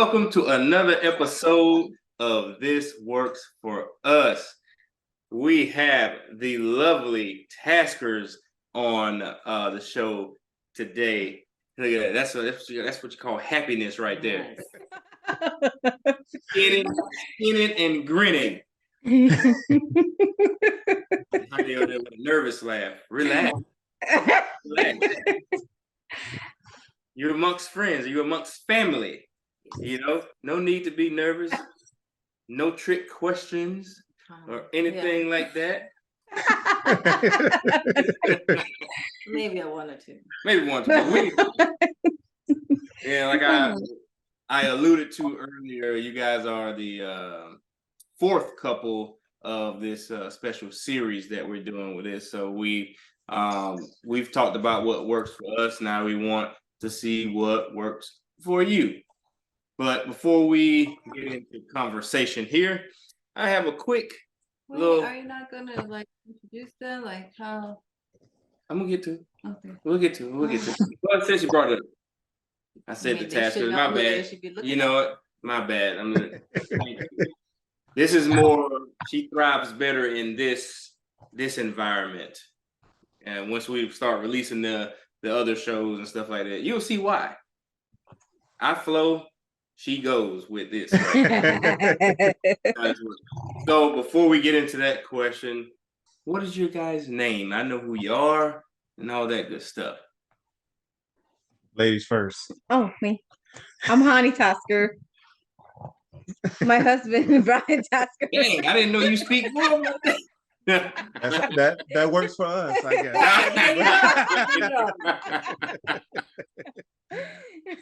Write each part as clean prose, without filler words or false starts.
welcome to another episode of This Works for Us. We have the lovely Taskers on the show today. Look at that. That's what you call happiness right there. Skinning and grinning. Honey over there with a nervous laugh. Relax. Relax. You're amongst friends. You're amongst family. You know, no need to be nervous. No trick questions or anything like that. Maybe I wanted to. Maybe one, two. Yeah, like I alluded to earlier, you guys are the fourth couple of this special series that we're doing with this. So we've talked about what works for us. Now we want to see what works for you. But before we get into conversation here, I have a quick little. Are you not gonna like introduce them? Like how? I'm gonna get to. Okay. We'll get to. Well, since you brought it up, I said the Taskers. My bad. You know what? My bad. This is more. She thrives better in this environment, and once we start releasing the other shows and stuff like that, you'll see why. I flow. She goes with this. Right? So before we get into that question, what is your guys' name? I know who you are and all that good stuff. Ladies first. Oh, me. I'm Honey Tasker. My husband, Brian Tasker. Dang, I didn't know you speak more. that works for us, I guess.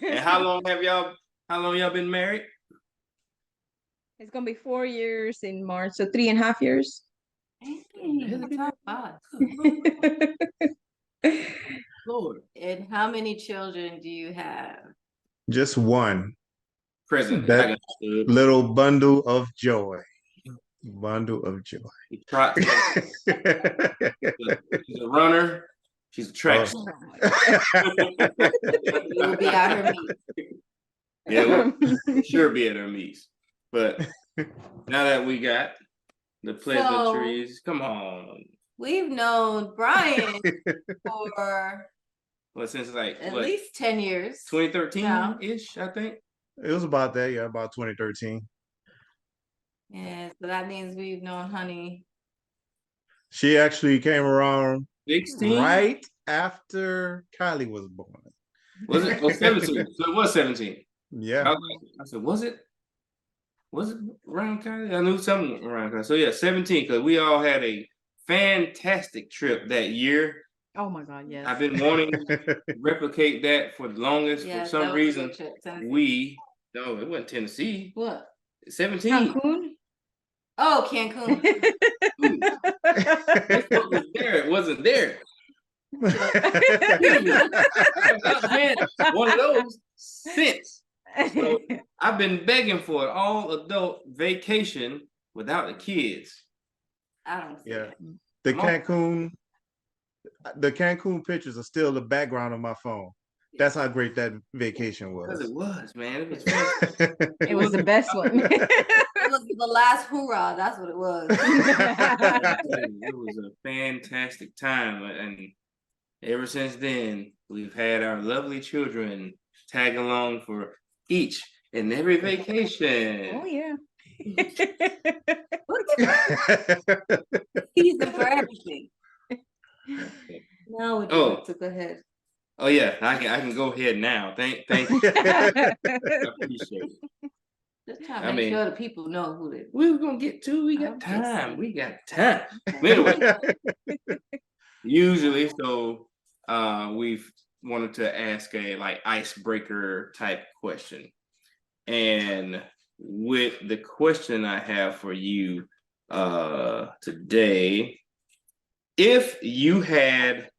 And how long y'all been married? It's gonna be 4 years in March, so 3.5 years. Lord. And how many children do you have? Just one. Present. That little bundle of joy. Bundle of joy. She's a runner. She's a track star. You'll be at her meet. Yeah, we'll sure be at her meets. But now that we got the pleasantries, come on. We've known Brian for since like at least 10 years. 2013-ish, I think. It was about that, yeah, about 2013. Yeah, so that means we've known Honey. She actually came around 16? right after Kylie was born. Was it? 17. So it was 17. Yeah. I said, was it around Kylie? I knew something around Kylie. So yeah, 17, because we all had a fantastic trip that year. Oh my God, yes. I've been wanting to replicate that for the longest. For some reason, no, it wasn't Tennessee. What? 17. Cancun? Oh, Cancun. It wasn't there. I've had one of those since. So I've been begging for an all-adult vacation without the kids. I don't see it. The Cancun pictures are still the background of my phone. That's how great that vacation was. Because it was, man. It was It was the best one. It was the last hoorah. That's what it was. It was a fantastic time. And ever since then, we've had our lovely children tag along for each and every vacation. Oh, yeah. He's in for everything. Now would you like to go ahead? Oh yeah, I can go ahead now. Thank you. I appreciate it. Just trying to make sure the people know who they. We were gonna get to. We got time. We got time. Anyway, usually, so we've wanted to ask a icebreaker type question, and with the question I have for you today, if you had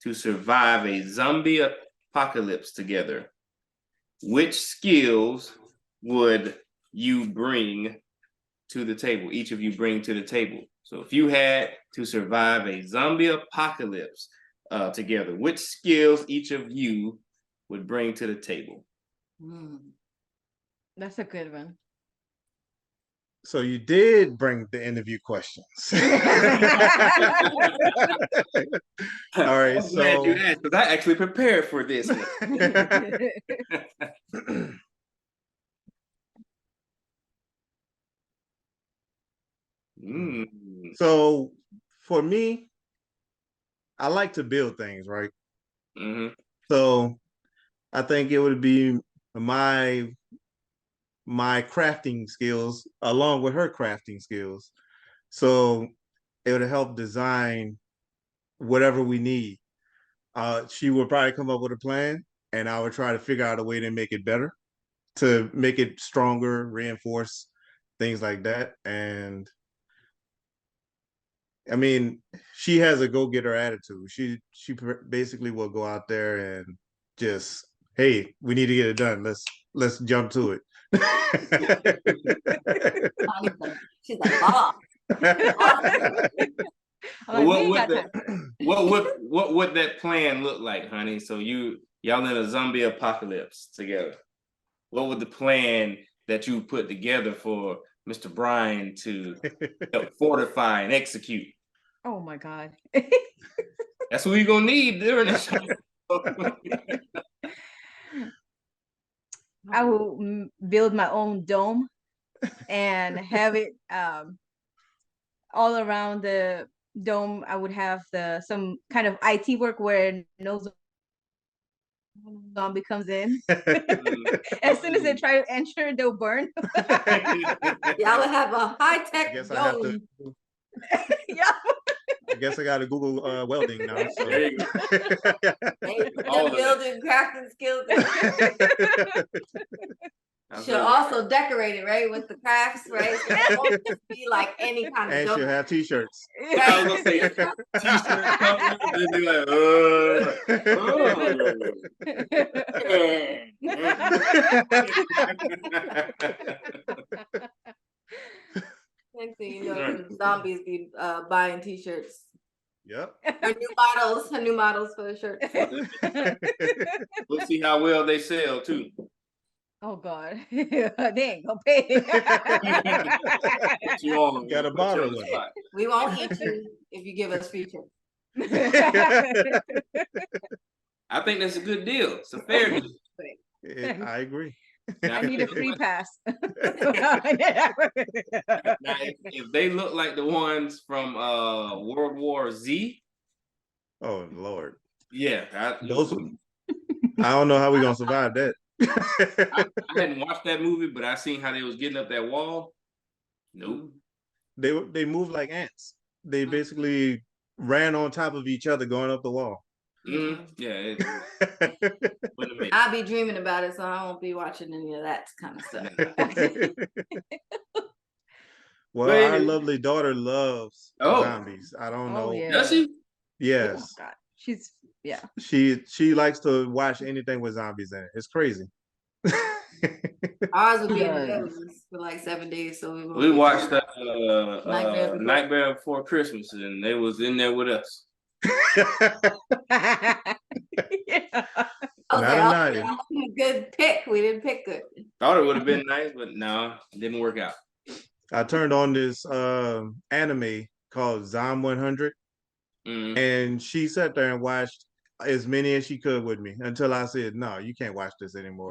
to survive a zombie apocalypse together, which skills would you bring to the table? Each of you bring to the table. So if you had to survive a zombie apocalypse together, which skills each of you would bring to the table? That's a good one. So you did bring the interview questions. All right, I'm glad you so asked because I actually prepared for this one. Mm. so for me, I like to build things, right? Mhm. So I think it would be my my crafting skills along with her crafting skills. So it would help design whatever we need. She would probably come up with a plan, and I would try to figure out a way to make it better, to make it stronger, reinforce things like that. And I mean, she has a go-getter attitude. She basically will go out there and just, hey, we need to get it done. Let's jump to it. She's like, oh. Well, what would that plan look like, honey? So y'all in a zombie apocalypse together. What would the plan that you put together for Mr. Brian to help fortify and execute? Oh my God. That's what we're gonna need during this. I will build my own dome and have it all around the dome. I would have some kind of IT work where no zombie comes in. As soon as they try to enter, they'll burn. Y'all would have a high-tech Guess I have to. dome. Yeah. I guess I got to Google welding now. So. There you go. Hey, All the of building crafting skills. I'm She'll saying- also decorate it, right, with the crafts, right? So it won't just be like any kind of And dome. she'll have T-shirts. I was gonna say t-shirt company, they'd be like, Next thing you know, the zombies be buying t-shirts. Yep. Her new models for the shirts. We'll see how well they sell too. Oh God. They ain't gonna pay. Put you on, Got a put you on bottle the with it. spot. We won't eat you if you give us free shirts. I think that's a good deal. It's a fair deal. I agree. I need a free pass. Now, if they look like the ones from World War Z, Oh Lord. yeah, Those. I don't know how we're gonna survive that. I hadn't watched that movie, but I seen how they was getting up that wall. Nope. They move like ants. They basically ran on top of each other going up the wall. Mm-hmm. Yeah. I'll be dreaming about it, so I won't be watching any of that kind of stuff. Well, our lovely daughter loves zombies. I don't know. Yeah. Does she? Yes. Oh God. She's yeah. She likes to watch anything with zombies in it. It's crazy. Ours will be in the Netherlands for like 7 days, so We watched Nightmare Before Christmas, and they was in there with us. Yeah. Not a good pick. We didn't pick good. Thought it would have been nice, but no, it didn't work out. I turned on this anime called Zom 100, and she sat there and watched as many as she could with me until I said, "No, you can't watch this anymore."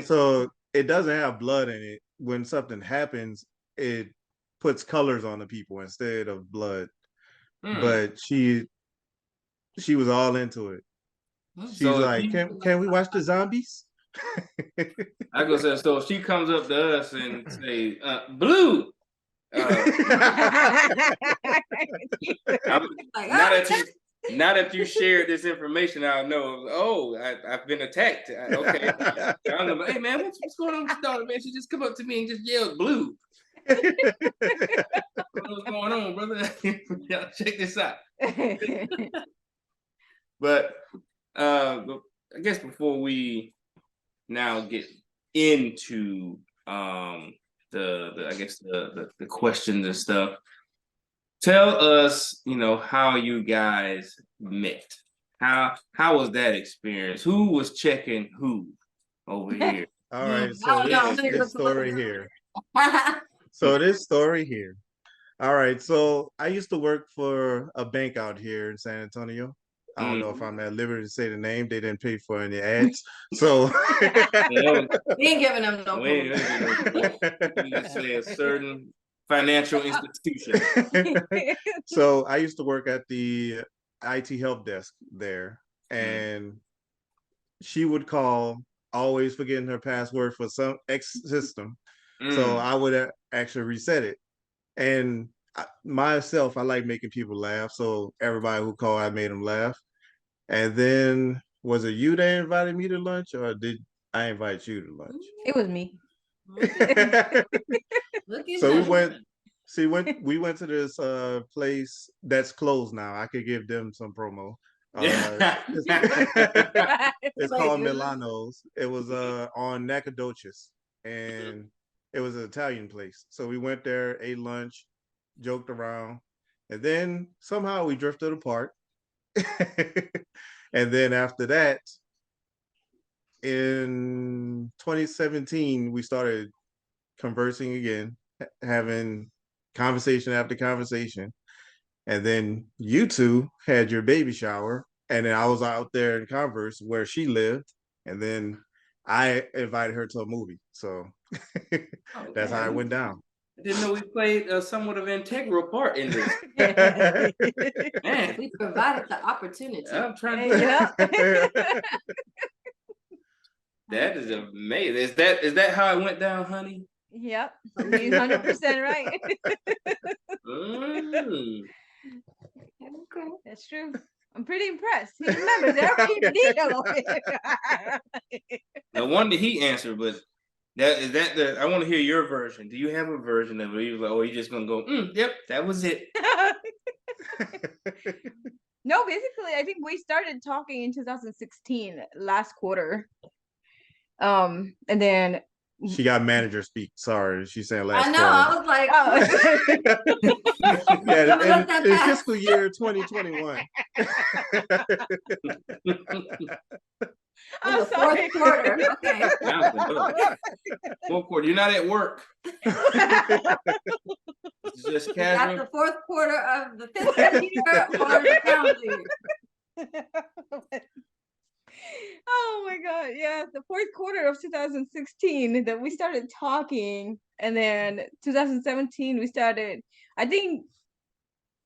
So it doesn't have blood in it. When something happens, it puts colors on the people instead of blood. But she was all into it. She's So like, "Can we watch the zombies?" I go say, so if she comes up to us and say, "Blue," now that you shared this information, I'll know. Oh, I've been attacked. Okay, I'm like, hey man, what's going on with your daughter, man? She just come up to me and just yelled "Blue." What's going on, brother? Yeah, check this out. But I guess before we now get into the questions and stuff, tell us, how you guys met. How was that experience? Who was checking who over here? All right, so I don't know. this story here. So this story here. All right, so I used to work for a bank out here in San Antonio. I don't know if I'm at liberty to say the name. They didn't pay for any ads, so We ain't giving them no we just say a certain financial institution. So I used to work at the IT help desk there, and she would call, always forgetting her password for some X system. So I would actually reset it. And myself, I like making people laugh. So everybody who called, I made them laugh. And then, was it you that invited me to lunch, or did I invite you to lunch? It was me. So we went to this place that's closed now. I could give them some promo. It's called Milano's. It was on Nacogdoches, and it was an Italian place. So we went there, ate lunch, joked around, and then somehow we drifted apart. And then after that, in 2017, we started conversing again, having conversation after conversation. And then you two had your baby shower, and then I was out there in Converse where she lived, and then I invited her to a movie. So that's how it went down. I didn't know we played somewhat of an integral part in this. Man, we provided the opportunity. I'm trying to. Yeah. That is amazing. Is that how it went down, honey? Yep. He's 100% right. Okay. That's true. I'm pretty impressed. He remembers every detail. No wonder he answered, but I want to hear your version. Do you have a version of it? You like, oh, you're just gonna go, yep, that was it. No, basically, I think we started talking in 2016, last quarter. And then she got manager speak. Sorry, she said last. I know. Quarter. I was like, yeah, in fiscal year 2021. Oh, the fourth quarter. Okay. Fourth quarter. You're not at work. It's just casual. That's the fourth quarter of the fiscal year or the calendar year. Oh my god, yeah, the fourth quarter of 2016 that we started talking, and then 2017 we started, I think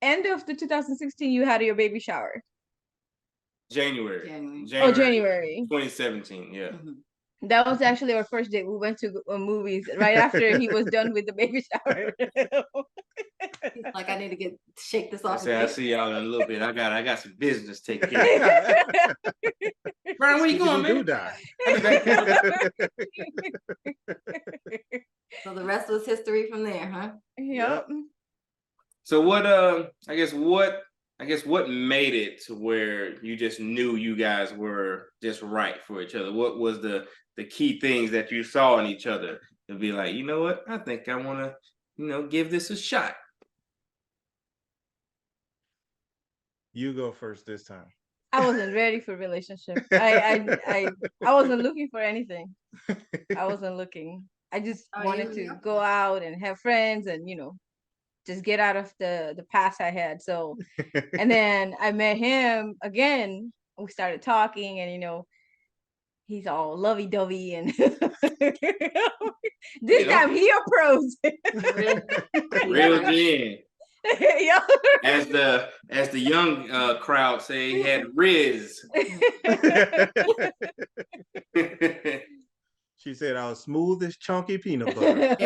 end of the 2016 you had your baby shower. January. Oh, January 2017. Yeah. That was actually our first date. We went to movies right after he was done with the baby shower. He's like, I need to shake this off. I see y'all in a little bit. I got some business to take care of. Brian, where you going, man? So the rest was history from there, huh? Yep. So what? I guess what made it to where you just knew you guys were just right for each other? What was the key things that you saw in each other to be like, you know what? I think I want to, give this a shot. You go first this time. I wasn't ready for a relationship. I wasn't looking for anything. I wasn't looking. I just wanted to go out and have friends and, just get out of the past I had. So, and then I met him again. We started talking, and he's all lovey-dovey, and this time he approached. Real Jen. Yeah. As the young crowd say, he had Riz. She said I was smooth as chunky peanut butter.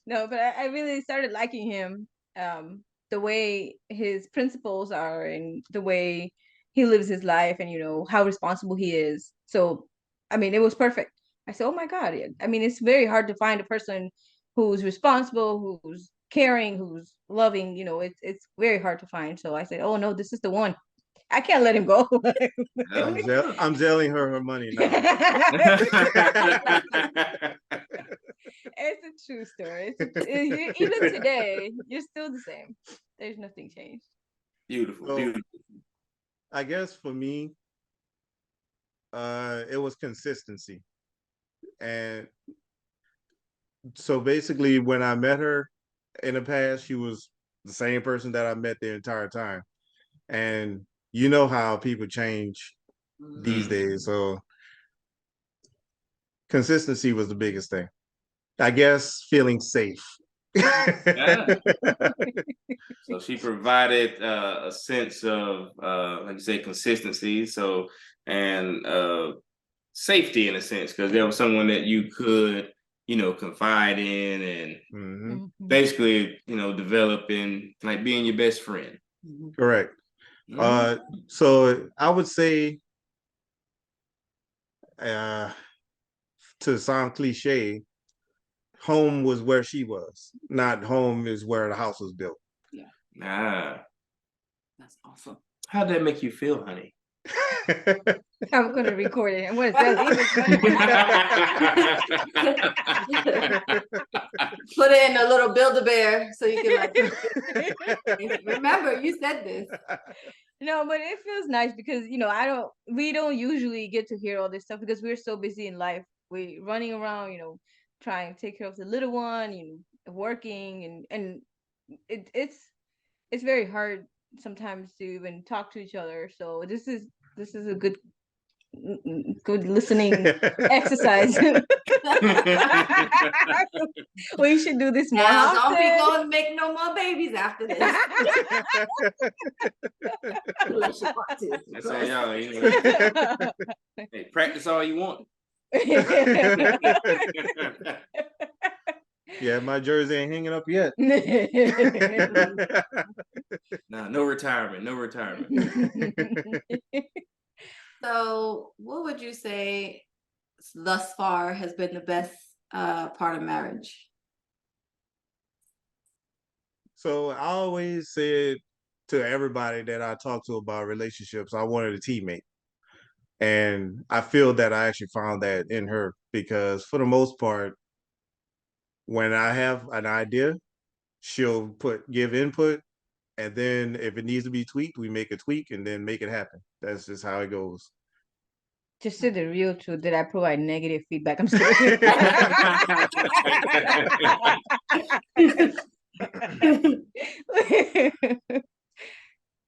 No, but I really started liking him. The way his principles are and the way he lives his life and how responsible he is. So, it was perfect. I said, oh my God. It's very hard to find a person who's responsible, who's caring, who's loving, it's very hard to find. So I said, oh no, this is the one. I can't let him go. I'm selling her money now. It's a true story. Even today, you're still the same. There's nothing changed. Beautiful, So, beautiful. I guess for me, it was consistency. And so basically when I met her in the past, she was the same person that I met the entire time. And you know how people change these days. So consistency was the biggest thing. I guess feeling safe. Yeah. So she provided a sense of, like you say, consistency. So and safety in a sense, because there was someone that you could, confide in and basically, develop in, like being your best friend. Correct. So I would say, to sound cliche, home was where she was, not home is where the house was built. Ah, That's awesome. how'd that make you feel, honey? I'm gonna record it. I'm gonna Put it in a little Build-A-Bear so you can like remember you said this. No, but it feels nice because we don't usually get to hear all this stuff because we're so busy in life. We're running around, trying to take care of the little one, working and it's very hard sometimes to even talk to each other. So this is a good listening exercise. We should do this more Now, often. don't be going to make no more babies after this. Unless you want to. That's all y'all. Hey, practice all you want. Yeah, my jersey ain't hanging up yet. Nah, no retirement. No retirement. So, what would you say thus far has been the best part of marriage? So I always said to everybody that I talk to about relationships, I wanted a teammate. And I feel that I actually found that in her because for the most part, when I have an idea, she'll give input. And then if it needs to be tweaked, we make a tweak and then make it happen. That's just how it goes. Just to the real truth, did I provide negative feedback? I'm sorry.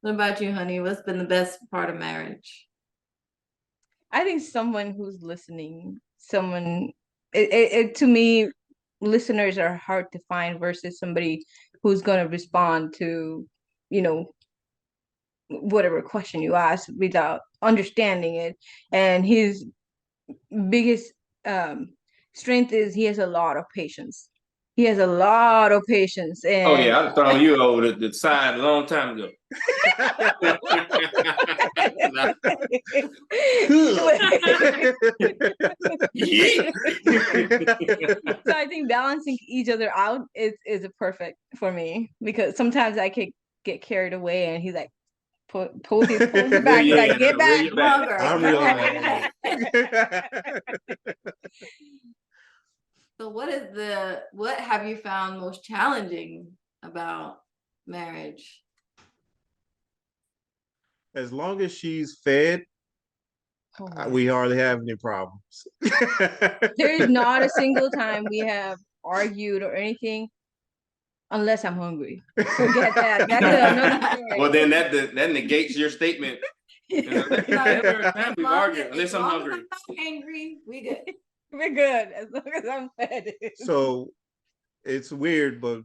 What about you, honey? What's been the best part of marriage? I think someone who's listening, to me, listeners are hard to find versus somebody who's going to respond to, whatever question you ask without understanding it. And his biggest strength is he has a lot of patience. He has a lot of patience. And oh yeah, I've thrown you over the side a long time ago. So I think balancing each other out is a perfect for me because sometimes I could get carried away and he's like pulls his back, like get back. I'm So what have you found most challenging about marriage? As long as she's fed, we hardly have any problems. There is not a single time we have argued or anything unless I'm hungry. Forget that. That's another story. Well, then that negates your statement. Unless I'm hungry. I'm not angry. We good. We're good as long as I'm fed. So it's weird, but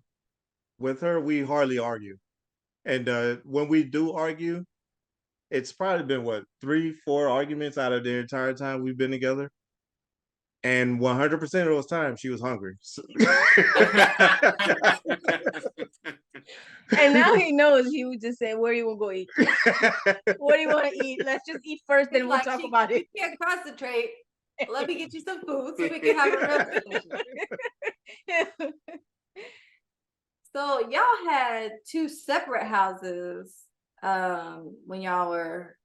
with her, we hardly argue. And when we do argue, it's probably been 3-4 arguments out of the entire time we've been together. And 100% of those times she was hungry. And now he knows. He would just say, where do you want to go eat? What do you want to eat? Let's just eat first, then we'll talk about it. You can't concentrate. Let me get you some food so we can have a real discussion. So y'all had 2 separate houses when y'all were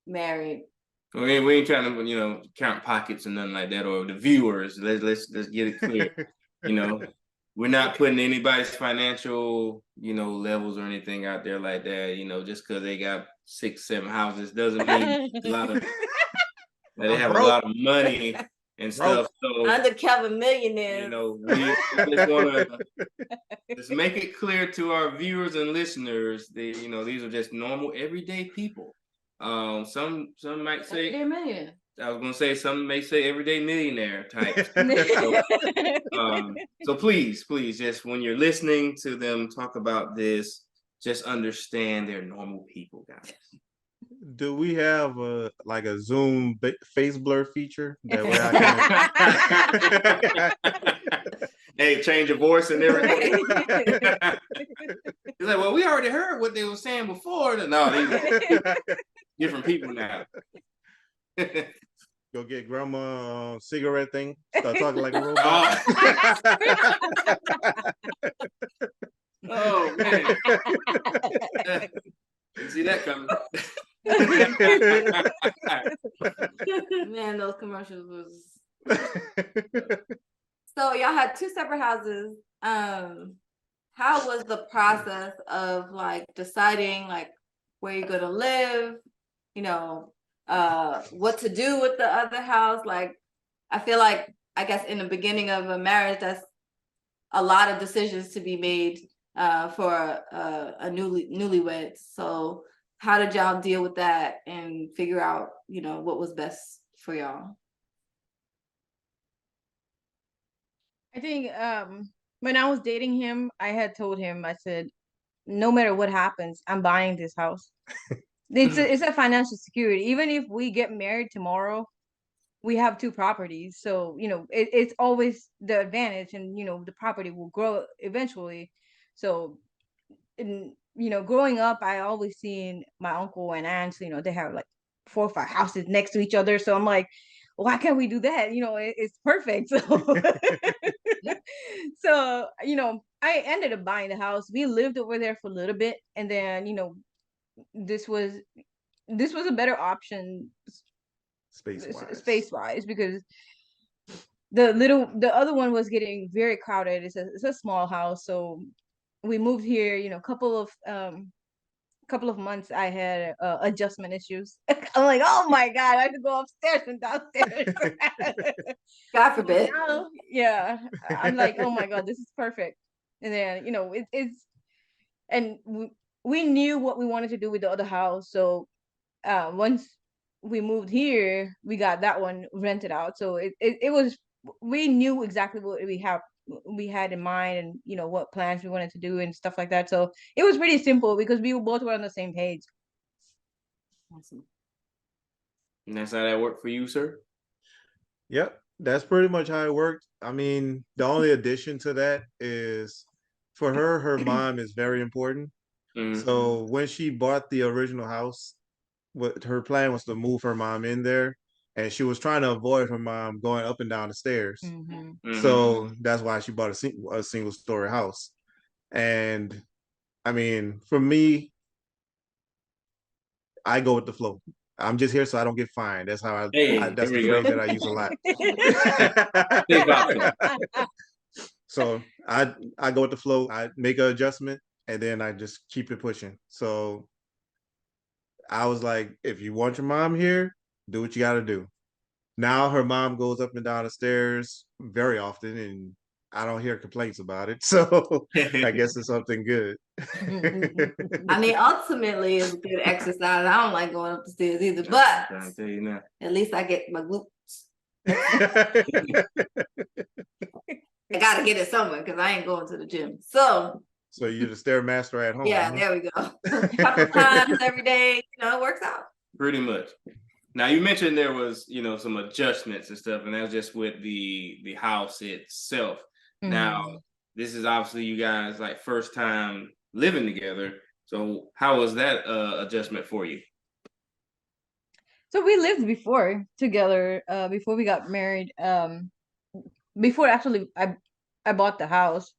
married. We ain't trying to, count pockets and nothing like that, or the viewers. Let's get it clear. We're not putting anybody's financial, levels or anything out there like that. Just because they got 6-7 houses doesn't mean a They have broke. a lot of money and stuff. So Undercover millionaires. you know, we just want to just make it clear to our viewers and listeners that you know these are just normal, everyday people. Some might say They're millionaires. I was gonna say some may say everyday millionaire types. So please, just when you're listening to them talk about this, just understand they're normal people, guys. Do we have a Zoom face blur feature that way I can? Hey, change your voice and everything. It's like, well, we already heard what they were saying before. No, these are different people now. Go get grandma cigarette thing. Start talking like a robot. Oh man. You see that coming. Man, those commercials was. So y'all had 2 separate houses. How was the process of like deciding like where you're gonna live? You know, what to do with the other house? Like, I feel like I guess in the beginning of a marriage, that's a lot of decisions to be made for a newlywed. So how did y'all deal with that and figure out, you know, what was best for y'all? I think when I was dating him, I had told him, I said, no matter what happens, I'm buying this house. It's a financial security. Even if we get married tomorrow, we have 2 properties. So, you know, it's always the advantage, and, you know, the property will grow eventually. So, you know, growing up, I always seen my uncle and aunts, you know, they have like 4 or 5 houses next to each other. So I'm like, why can't we do that? You know, it's perfect. So, so, you know, I ended up buying the house. We lived over there for a little bit, and then, you know, this was a better option space wise, because the other one was getting very crowded. It's a small house. So we moved here, you know, couple of months I had adjustment issues. I'm like, oh my God, I had to go upstairs and downstairs. God forbid. Yeah. I'm like, oh my God, this is perfect. And then, you know, and we knew what we wanted to do with the other house. So once we moved here, we got that one rented out. So it was, we knew exactly what we had in mind, and, you know, what plans we wanted to do and stuff like that. So it was pretty simple because we both were on the same page. Awesome. And that's how that worked for you, sir? Yep, that's pretty much how it worked. I mean, the only addition to that is for her mom is very important. Mm-hmm. So when she bought the original house, what her plan was to move her mom in there, and she was trying to avoid her mom going up and down the stairs. Mm-hmm. Mm-hmm. So that's why she bought a single story house. And I mean, for me, I go with the flow. I'm just here so I don't get fined. That's how that's the phrase that I use a lot. So I go with the flow. I make an adjustment, and then I just keep it pushing. So I was like, if you want your mom here, do what you got to do. Now her mom goes up and down the stairs very often, and I don't hear complaints about it. So I guess it's something good. I mean, ultimately, it's good exercise. I don't like going up the stairs either, but at least I get my glutes. I got to get it somewhere because I ain't going to the gym. So you're the stair master at home. Yeah, huh? There we go. A couple times every day, you know, it works out. Pretty much. Now you mentioned there was, you know, some adjustments and stuff, and that was just with the house itself. Mm-hmm. Now, this is obviously you guys like first time living together. So how was that adjustment for you? So we lived before together, before we got married. Before actually I bought the house.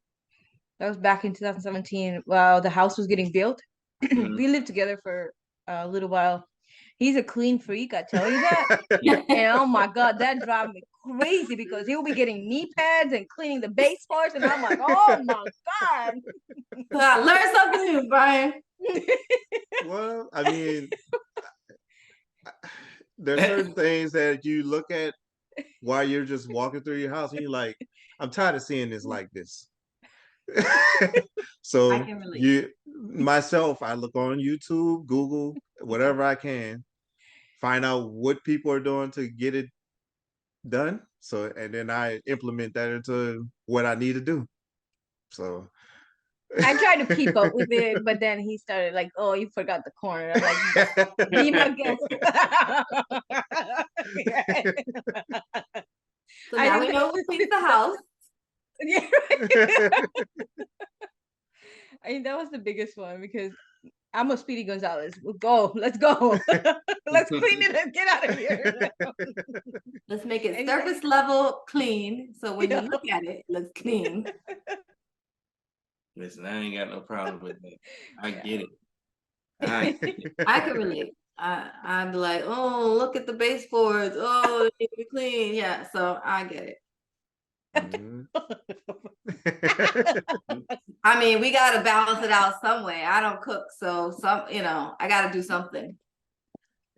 That was back in 2017 while the house was getting built. Mm-hmm. We lived together for a little while. He's a clean freak, I tell you that. And oh my God, that drives me crazy because he'll be getting knee pads and cleaning the base parts. And I'm like, oh my God. Learn something new, Brian. Well, I mean, there's certain things that you look at while you're just walking through your house and you're like, I'm tired of seeing this like this. So I can relate. I look on YouTube, Google, whatever I can, find out what people are doing to get it done. So, and then I implement that into what I need to do. So I tried to keep up with it, but then he started like, "Oh, you forgot the corner." I'm like, "Be my guest." So now we know who cleans the house. Yeah, right. I mean, that was the biggest one because I'm a Speedy Gonzalez. Let's go. Let's clean it and get out of here. Let's make it surface level clean. So when Yeah. you look at it, looks clean. Listen, I ain't got no problem with that. I Yeah. get it. I can relate. I'd be like, oh, look at the baseboards. Oh, they need to be clean. Yeah, so I get it. Mhm. I mean, we gotta balance it out some way. I don't cook, so I gotta do something.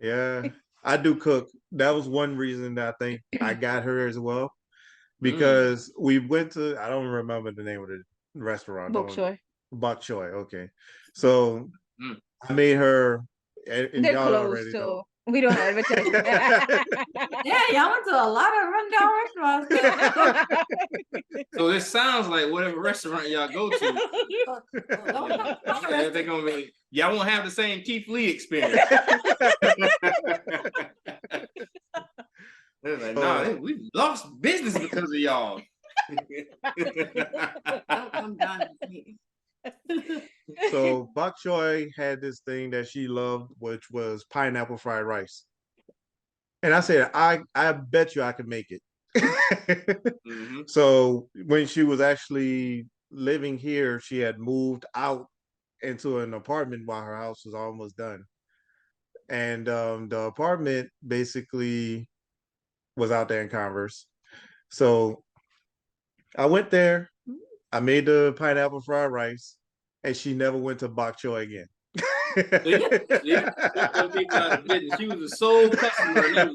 Yeah, I do cook. That was one reason that I think I got her as well, because we went to, I don't remember the name of the restaurant. Bok choy. Bok choy. Okay, so Mm. I made her, and They're y'all closed, already know. so we don't advertise. Yeah, y'all went to a lot of rundown restaurants. So this sounds like whatever restaurant y'all go to, So. they're gonna be, y'all won't have the same Keith Lee experience. They're like, nah, we've lost business because of y'all. Don't come down to me. So Bok choy had this thing that she loved, which was pineapple fried rice. And I said, I bet you I can make it. Mm-hmm. So when she was actually living here, she had moved out into an apartment while her house was almost done. And the apartment basically was out there in Converse. So I went there, I made the pineapple fried rice, and she never went to Bok choy again. She was a sole customer. And they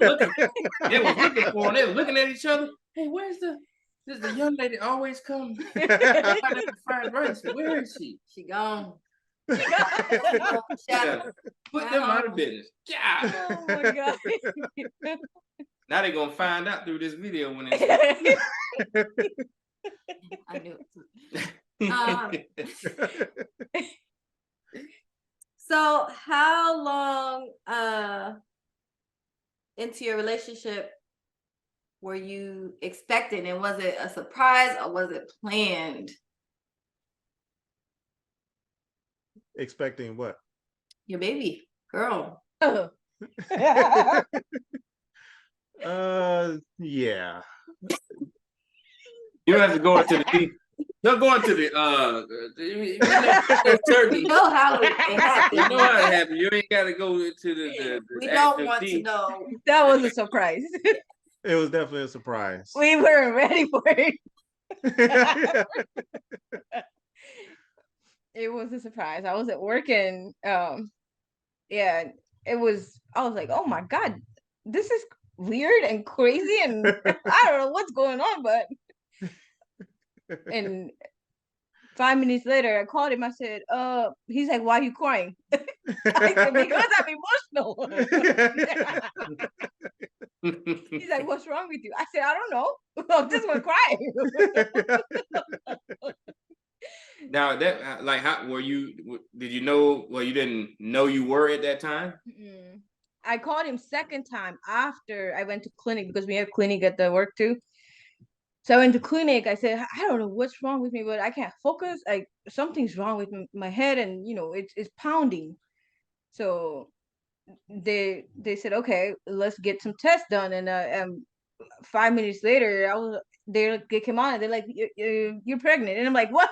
was looking for her. They were looking at each other. Hey, where's the young lady always come? Fried rice. Where is she? She gone. Yeah. Put them out of business. Yeah. Oh my god. Now they're gonna find out through this video when it's I knew it. So how long into your relationship were you expecting, and was it a surprise or was it planned? Expecting what? Your baby girl. Yeah. you don't have to go into the they'll go into the turkey. You know how it happened. You know how it happened. You ain't gotta go into the We don't want to know. That was a surprise. It was definitely a surprise. We weren't ready for it. It was a surprise. I was at work and yeah, I was like, oh my god, this is weird and crazy and I don't know what's going on, but and 5 minutes later I called him. I said, he's like, why are you crying? I said, because I'm emotional. He's like, what's wrong with you? I said, I don't know. I'm just gonna cry. Now that like how were you? Did you know? Well, you didn't know you were at that time. I called him second time after I went to clinic because we have clinic at the work too. So I went to clinic. I said, I don't know what's wrong with me, but I can't focus. Like something's wrong with my head, and it's pounding. So they said, okay, let's get some tests done. And 5 minutes later, they came on and they're like, you're pregnant, and I'm like, what?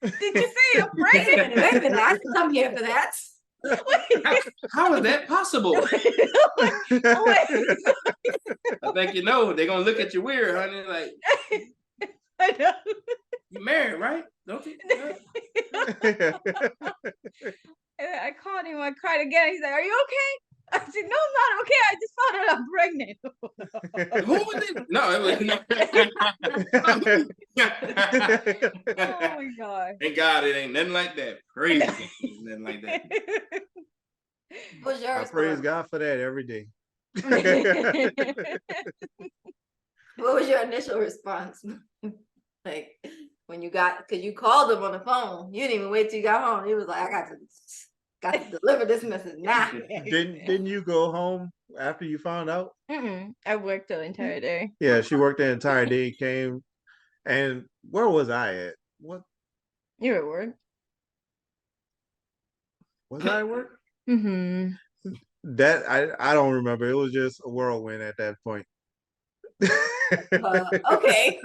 Did you say I'm pregnant? Wait a minute, I didn't come here for that. How is that possible? I think they're gonna look at you weird, honey. Like, I know. You married, right? Don't you? And I called him. I cried again. He's like, "Are you okay?" I said, "No, I'm not okay. I just found out I'm pregnant. Who was it? No, it was Oh my God. Thank God it ain't nothing like that. Praise God, it's nothing like that. What's your I praise response? God for that every day. What was your initial response? Like when you got, because you called him on the phone, you didn't even wait till you got home. He was like, I got to deliver this message now. Didn't you go home after you found out? I worked the entire day. Yeah, she worked the entire day, came, and where was I at? What You're at work. was I at work? Mm-hmm. That I don't remember. It was just a whirlwind at that point. Okay.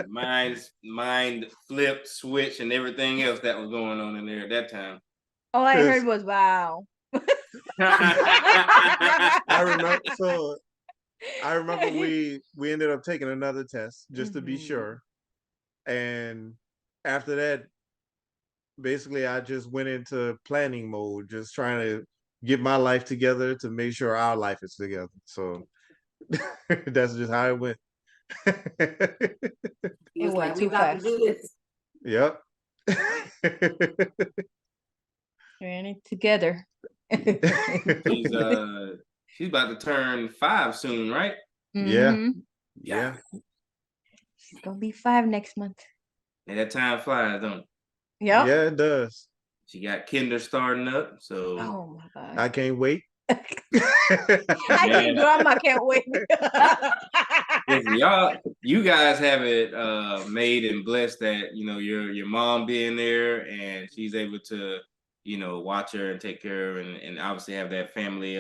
Mind flip, switch, and everything else that was going on in there at that time. All I heard was wow. I remember. So I remember we ended up taking another test just to be sure, and after that, basically, I just went into planning mode, just trying to get my life together to make sure our life is together. So that's just how it went. He was It went like, we too about to fast. do this. Yep. We're in it together. She's about to turn 5 soon, right? Yeah. Mhm. Yeah. She's gonna be 5 next month. And that time flies, don't it? Yep. Yeah, it does. She got kinder starting up, so Oh my God. I can't wait. I think grandma can't wait. listen, you guys have it made and blessed that your mom being there and she's able to watch her and take care of and obviously have that family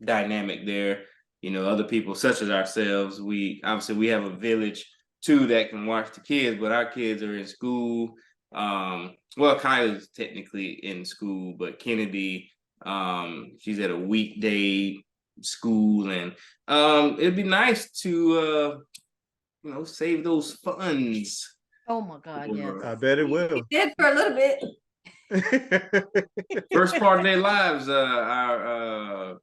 dynamic there. Other people such as ourselves, we have a village too that can watch the kids, but our kids are in school. Well, Kylie's technically in school, but Kennedy, she's at a weekday school, and it'd be nice to save those funds. Oh my God, yes. I bet it will. He did for a little bit. First part of their lives, my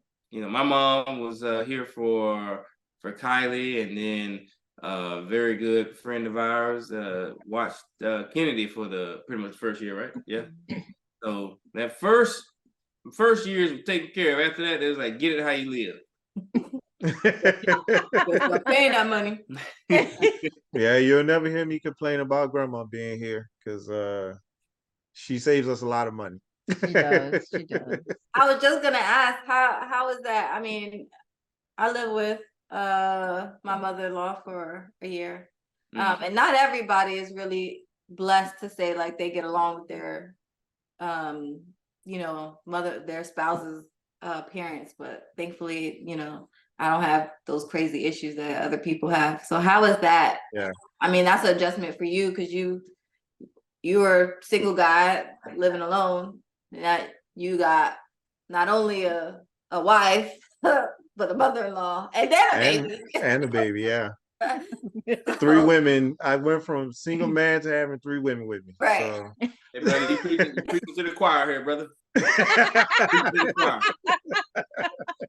mom was here for Kylie, and then a very good friend of ours watched Kennedy for the pretty much first year, right? Yeah. So that first years was taken care of. After that, it was like, get it how you live. We're paying that money. Yeah, you'll never hear me complain about grandma being here because she saves us a lot of money. She does. She does. I was just gonna ask, how is that? I mean, I live with my mother-in-law for a year. And not everybody is really blessed to say like they get along with their their spouse's parents, but thankfully, I don't have those crazy issues that other people have. So how is that? Yeah. I mean, that's an adjustment for you because you are a single guy living alone. That you got not only a wife, but a mother-in-law and then a baby. And a baby, yeah. 3 women. I went from single man to having 3 women with me. Right. So. Hey, brother, you preaching to the choir here, brother.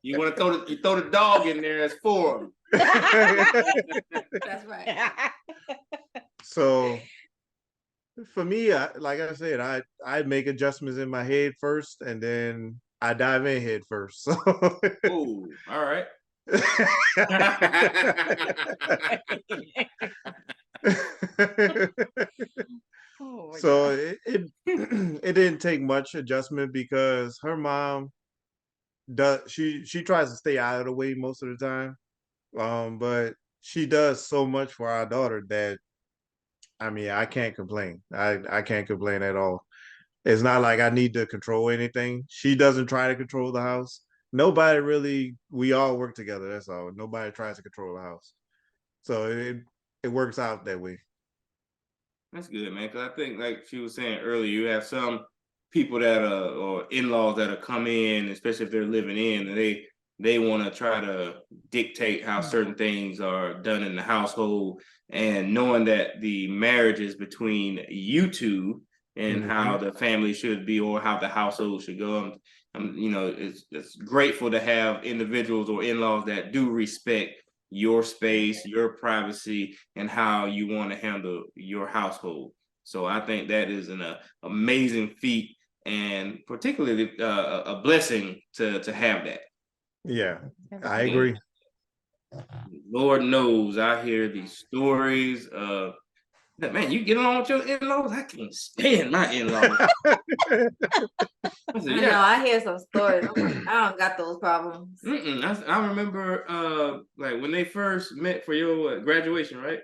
You want to throw the dog in there as 4. That's right. So for me, like I said, I make adjustments in my head first, and then I dive in head first. So. Oh, all right. So it it didn't take much adjustment because her mom she tries to stay out of the way most of the time, but she does so much for our daughter that I mean I can't complain. I can't complain at all. It's not like I need to control anything. She doesn't try to control the house. Nobody really. We all work together. That's all. Nobody tries to control the house. So it works out that way. That's good, man. Because I think, like she was saying earlier, you have some people that or in-laws that come in, especially if they're living in, and they want to try to dictate how certain things are done in the household. And knowing that the marriage is between you two, and how the family should be or how the household should go. You know, it's grateful to have individuals or in-laws that do respect your space, your privacy, and how you want to handle your household. So I think that is an amazing feat, and particularly a blessing to have that. Yeah, I agree. Lord knows I hear these stories of that, man, you get along with your in-laws? I can't stand my in-laws. I know, I hear some stories. I'm like, I don't got those problems. I remember like when they first met for your graduation, right?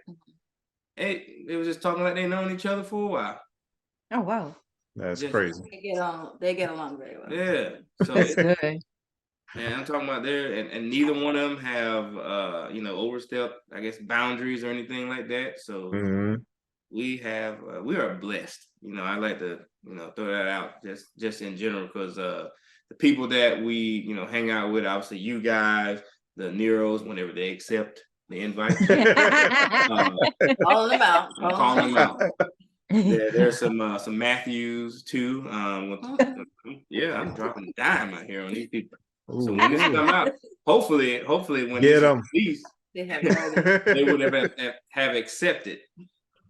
Hey, they was just talking like they known each other for a while. Oh wow. That's crazy. They get along very well. Yeah. So that's good. And I'm talking about there, and neither one of them have you know, overstepped, I guess, boundaries or anything like that. So we are blessed. You know, I like to, you know, throw that out just in general, because the people that we, you know, hang out with, obviously you guys, the Neros, whenever they accept the invite, calling them out. Calling them out. There's some Matthews too. Yeah, I'm dropping a dime out here on these people. So when this come out, hopefully when Get this them, released, they would have accepted.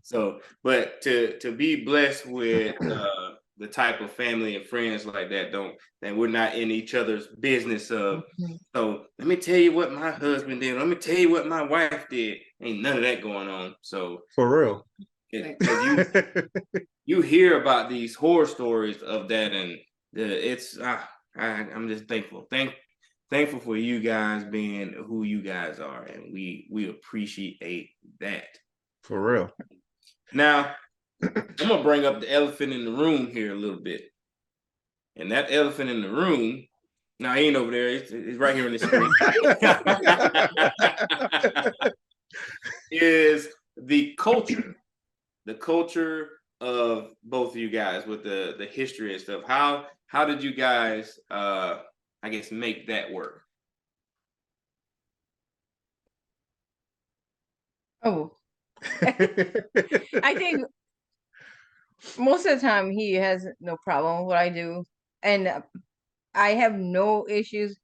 So, but to be blessed with the type of family and friends like that, that we're not in each other's business of. So let me tell you what my husband did. Let me tell you what my wife did. Ain't none of that going on. So for real. You hear about these horror stories of that, and I'm just thankful for you guys being who you guys are, and we appreciate that. For real. Now, I'm gonna bring up the elephant in the room here a little bit, and that elephant in the room. Now he ain't over there; it's right here on the screen. Is the culture. The culture of both of you guys with the history and stuff. How did you guys I guess make that work? Oh. I think most of the time he has no problem with what I do, and I have no issues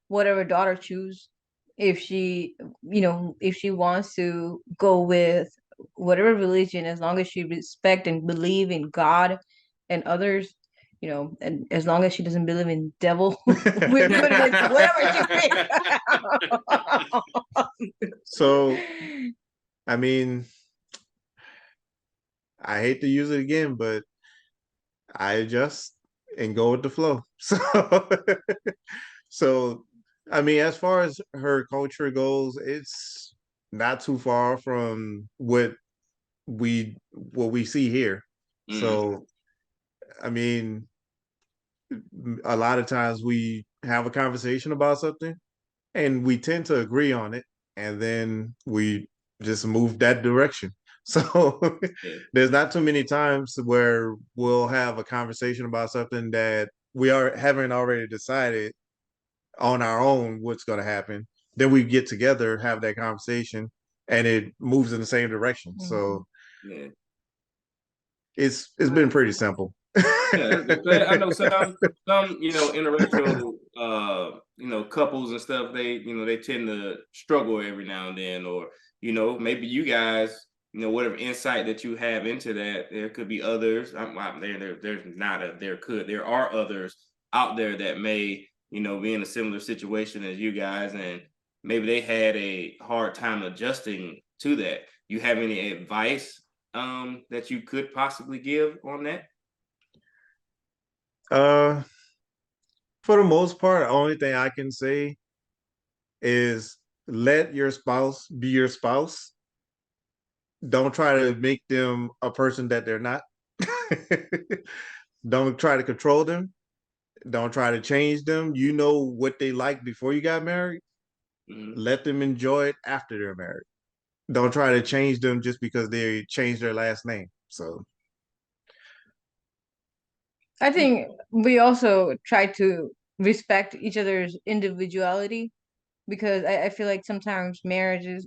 whatever daughter choose. If she, you know, if she wants to go with whatever religion, as long as she respect and believe in God and others, you know, and as long as she doesn't believe in devil, we're good with whatever she thinks. So, I mean, I hate to use it again, but I adjust and go with the flow. So I mean, as far as her culture goes, it's not too far from what we see here. So I mean, a lot of times we have a conversation about something and we tend to agree on it, and then we just move that direction. So there's not too many times where we'll have a conversation about something that haven't already decided on our own what's going to happen. Then we get together, have that conversation, and it moves in the same direction. So it's been pretty simple. I know some you know, interracial you know, couples and stuff, they tend to struggle every now and then, or you know, maybe you guys, you know, whatever insight that you have into that, there could be others. There are others out there that may, you know, be in a similar situation as you guys, and maybe they had a hard time adjusting to that. You have any advice that you could possibly give on that? For the most part, the only thing I can say is let your spouse be your spouse. Don't try to make them a person that they're not. Don't try to control them. Don't try to change them. You know what they like before you got married. Let them enjoy it after they're married. Don't try to change them just because they changed their last name. So I think we also try to respect each other's individuality, because I feel like sometimes marriages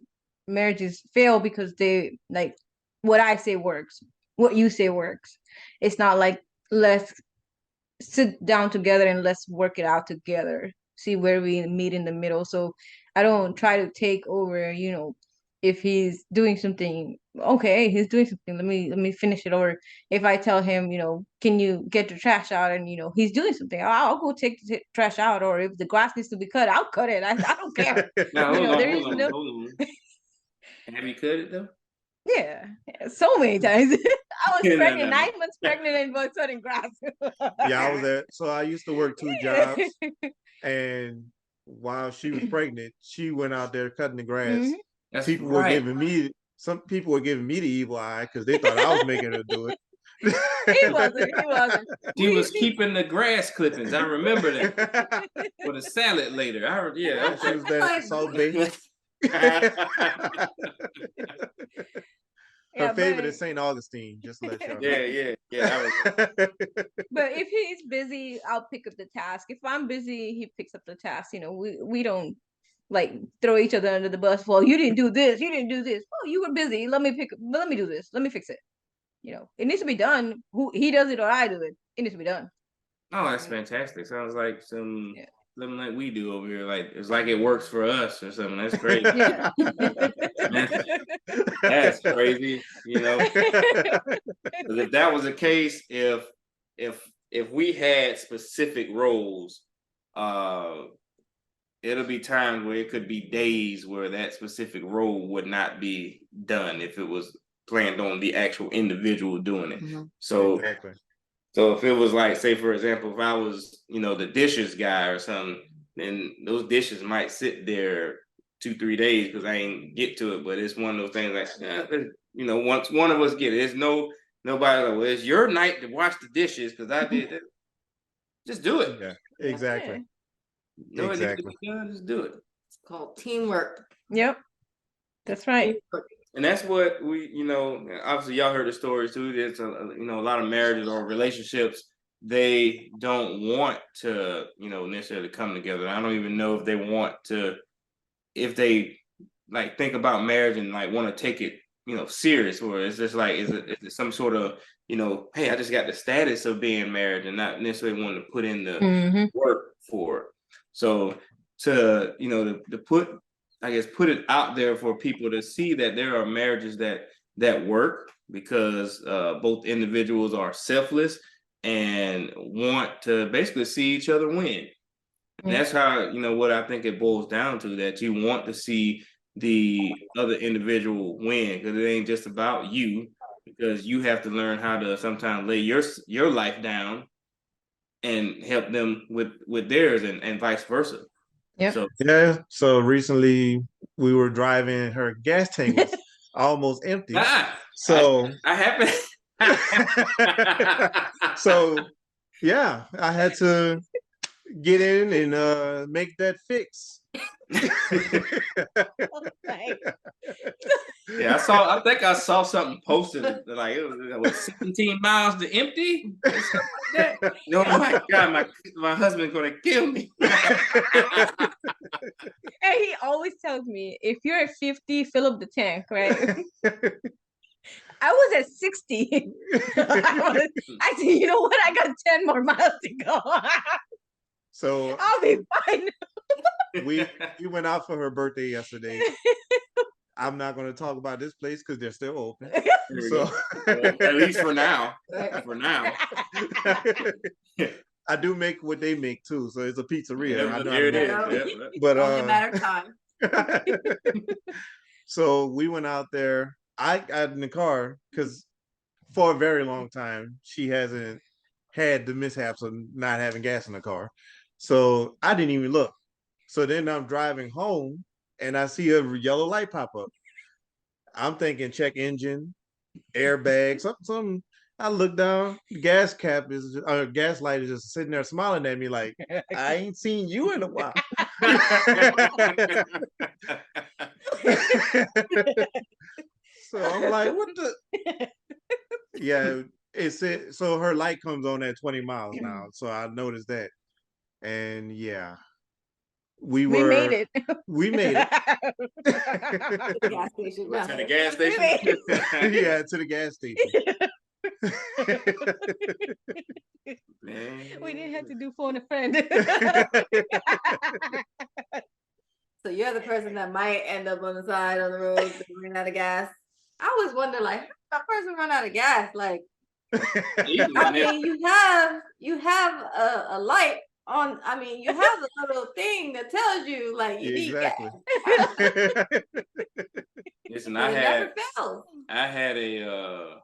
fail because they, like, what I say works, what you say works. It's not like let's sit down together and let's work it out together, see where we meet in the middle. So I don't try to take over, if he's doing something, okay, he's doing something, let me finish it. Or if I tell him, can you get the trash out, and he's doing something, I'll go take the trash out. Or if the grass needs to be cut, I'll cut it. I don't care. Now, hold on, there hold is on, no hold on. Have you cut it though? yeah, so many times. I was No, pregnant, no. 9 months pregnant, and was cutting grass. Yeah, I was there. So I used to work 2 jobs, and while she was pregnant, she went out there cutting the grass. Mhm. That's People were right. giving me some people were giving me the evil eye because they thought I was making her do it. He wasn't. She was keeping the grass clippings. I remember that for the salad later. Yeah, She was there Like, Salt Bay. Her Yeah, favorite but, is St. Augustine, just to let y'all know. yeah. but if he's busy, I'll pick up the task. If I'm busy, he picks up the task. We don't like throw each other under the bus. Well, you didn't do this. You didn't do this. Oh, you were busy. Let me do this. Let me fix it. It needs to be done. He does it or I do it. It needs to be done. Oh, that's fantastic. Sounds like something Yeah. like we do over here. Like it's like it works for us or something. That's great. Yeah. That's crazy. 'Cause if that was the case, if we had specific roles, it'll be times where it could be days where that specific role would not be done if it was planned on the actual individual doing it. Mm-hmm. So Exactly. so if it was like, say for example, if I was, the dishes guy or something, then those dishes might sit there 2-3 days because I ain't get to it. But it's one of those things like, once one of us get it, it's nobody like, well, it's your night to wash the dishes because I did it. Just do it. Yeah, exactly. No, it needs to Exactly. be done. Just do it. It's called teamwork. Yep, that's right. And that's what we, obviously y'all heard the stories too. There's a lot of marriages or relationships, they don't want to, necessarily come together. I don't even know if they want to, if they like think about marriage and like want to take it, serious, or it's just like, is it some sort of, hey, I just got the status of being married and not necessarily wanting to put in the Mhm. work for it. So to, to put it out there for people to see that there are marriages that work because both individuals are selfless and want to basically see each other win. And that's how, what I think it boils down to, that you want to see the other individual win, because it ain't just about you, because you have to learn how to sometimes lay your life down and help them with theirs, and vice versa. Yep. So Yeah. So recently we were driving, her gas tank was almost empty. So I happen. so yeah, I had to get in and make that fix. Yeah, I think I saw something posted like it was 17 miles to empty. Or something like that. No, my God, my husband's gonna kill me. And he always tells me, if you're at 50, fill up the tank, right? I was at 60. I said, you know what? I got 10 more miles to go. So I'll be fine. we went out for her birthday yesterday. I'm not going to talk about this place because they're still open. So at least for now. For now. I do make what they make too, so it's a pizzeria. Yeah, I know there it is. how to make Yeah. But Only a matter of time. so we went out there. I got in the car because for a very long time she hasn't had the mishaps of not having gas in the car. So I didn't even look. So then I'm driving home and I see a yellow light pop up. I'm thinking check engine, airbag, something. I look down, the gas light is just sitting there smiling at me like, I ain't seen you in a while. So I'm like, what the? Yeah, so her light comes on at 20 miles now. So I noticed that. And yeah, we made it. We made it. Gas station. To the gas station. Yeah, to the gas station. Man. We didn't have to do phone a friend. So you're the person that might end up on the side of the road running out of gas. I always wonder, like, how does that person run out of gas? Like, I mean, you have a light on. I mean, you have a little thing that tells you like you need gas. Listen, But it never fails. I had a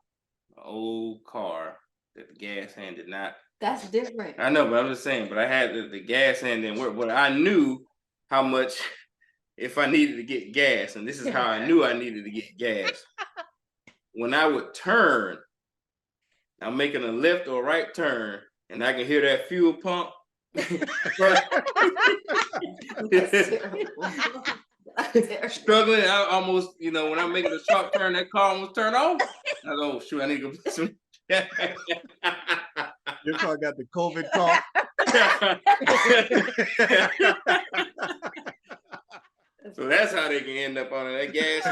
old car that the gas hand did not. That's different. I know, but I'm just saying. But I had the gas hand didn't work. But I knew how much if I needed to get gas, and this is how I knew I needed to get gas. When I would turn, I'm making a left or right turn, and I can hear that fuel pump. Struggling, I almost, when I'm making a sharp turn, that car almost turned off. I go, oh, shoot, I need to go put some. Your car got the COVID cough. So that's how they can end up on that gas.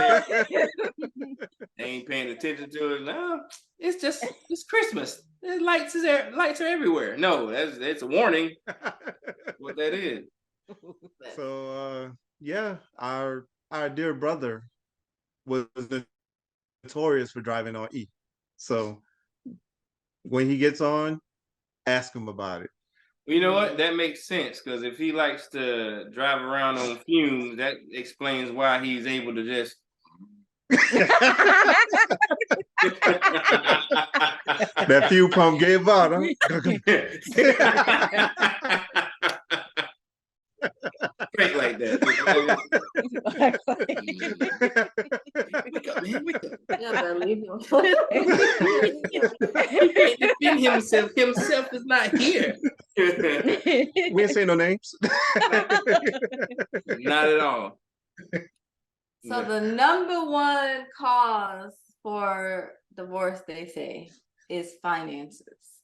They ain't paying attention to it. No, it's Christmas. There's lights are everywhere. No, it's a warning. What that is. So yeah, our dear brother was notorious for driving on E. So when he gets on, ask him about it. You know what? That makes sense, because if he likes to drive around on fumes, that explains why he's able to just. That fuel pump gave out, huh? Straight like that. Wake up, man, wake up. Yeah, better leave him. He can't defend himself. Himself is not here. We ain't saying no names. Not at all. So the number one cause for divorce, they say, is finances.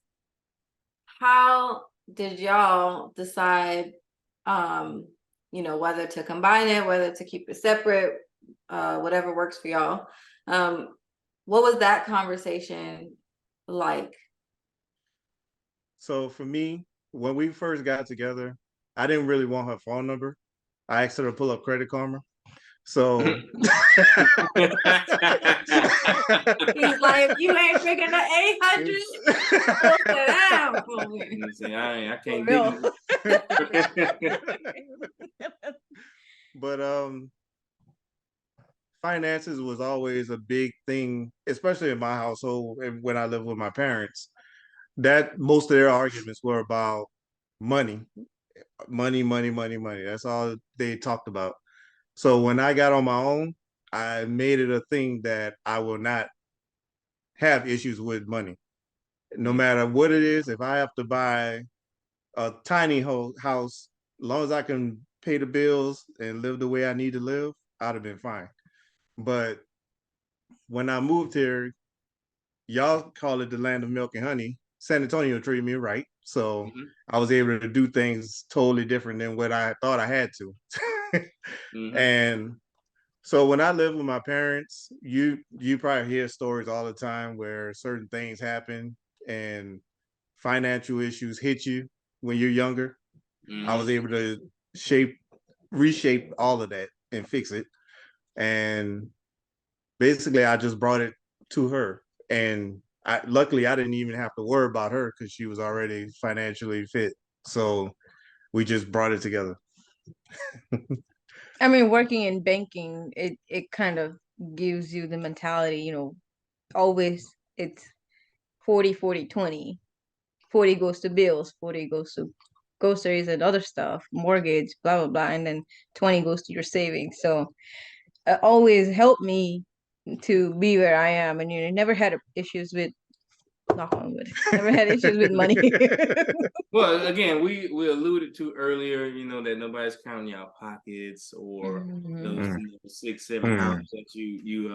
How did y'all decide, whether to combine it, whether to keep it separate, whatever works for y'all? What was that conversation like? So for me, when we first got together, I didn't really want her phone number. I asked her to pull up Credit Karma. So He's like, if you ain't figuring the 800, put it down for me. I can't do it. But finances was always a big thing, especially in my household and when I lived with my parents. That most of their arguments were about money. That's all they talked about. So when I got on my own, I made it a thing that I will not have issues with money. No matter what it is, if I have to buy a tiny house, as long as I can pay the bills and live the way I need to live, I'd have been fine. But when I moved here, y'all call it the land of milk and honey. San Antonio treated me right. So I was able to do things totally different than what I thought I had to. And so when I lived with my parents, you probably hear stories all the time where certain things happen and financial issues hit you when you're younger. I was able to reshape all of that and fix it. And basically I just brought it to her. And luckily I didn't even have to worry about her because she was already financially fit. So we just brought it together. I mean, working in banking, it kind of gives you the mentality, always it's 40, 40, 20. 40 goes to bills, 40 goes to groceries and other stuff, mortgage, blah, blah, blah. And then 20 goes to your savings. So it always helped me to be where I am. And, never had issues with, knock on wood, never had issues with money. Well, again, we alluded to earlier, that nobody's counting your pockets or those 6, 7 hours that you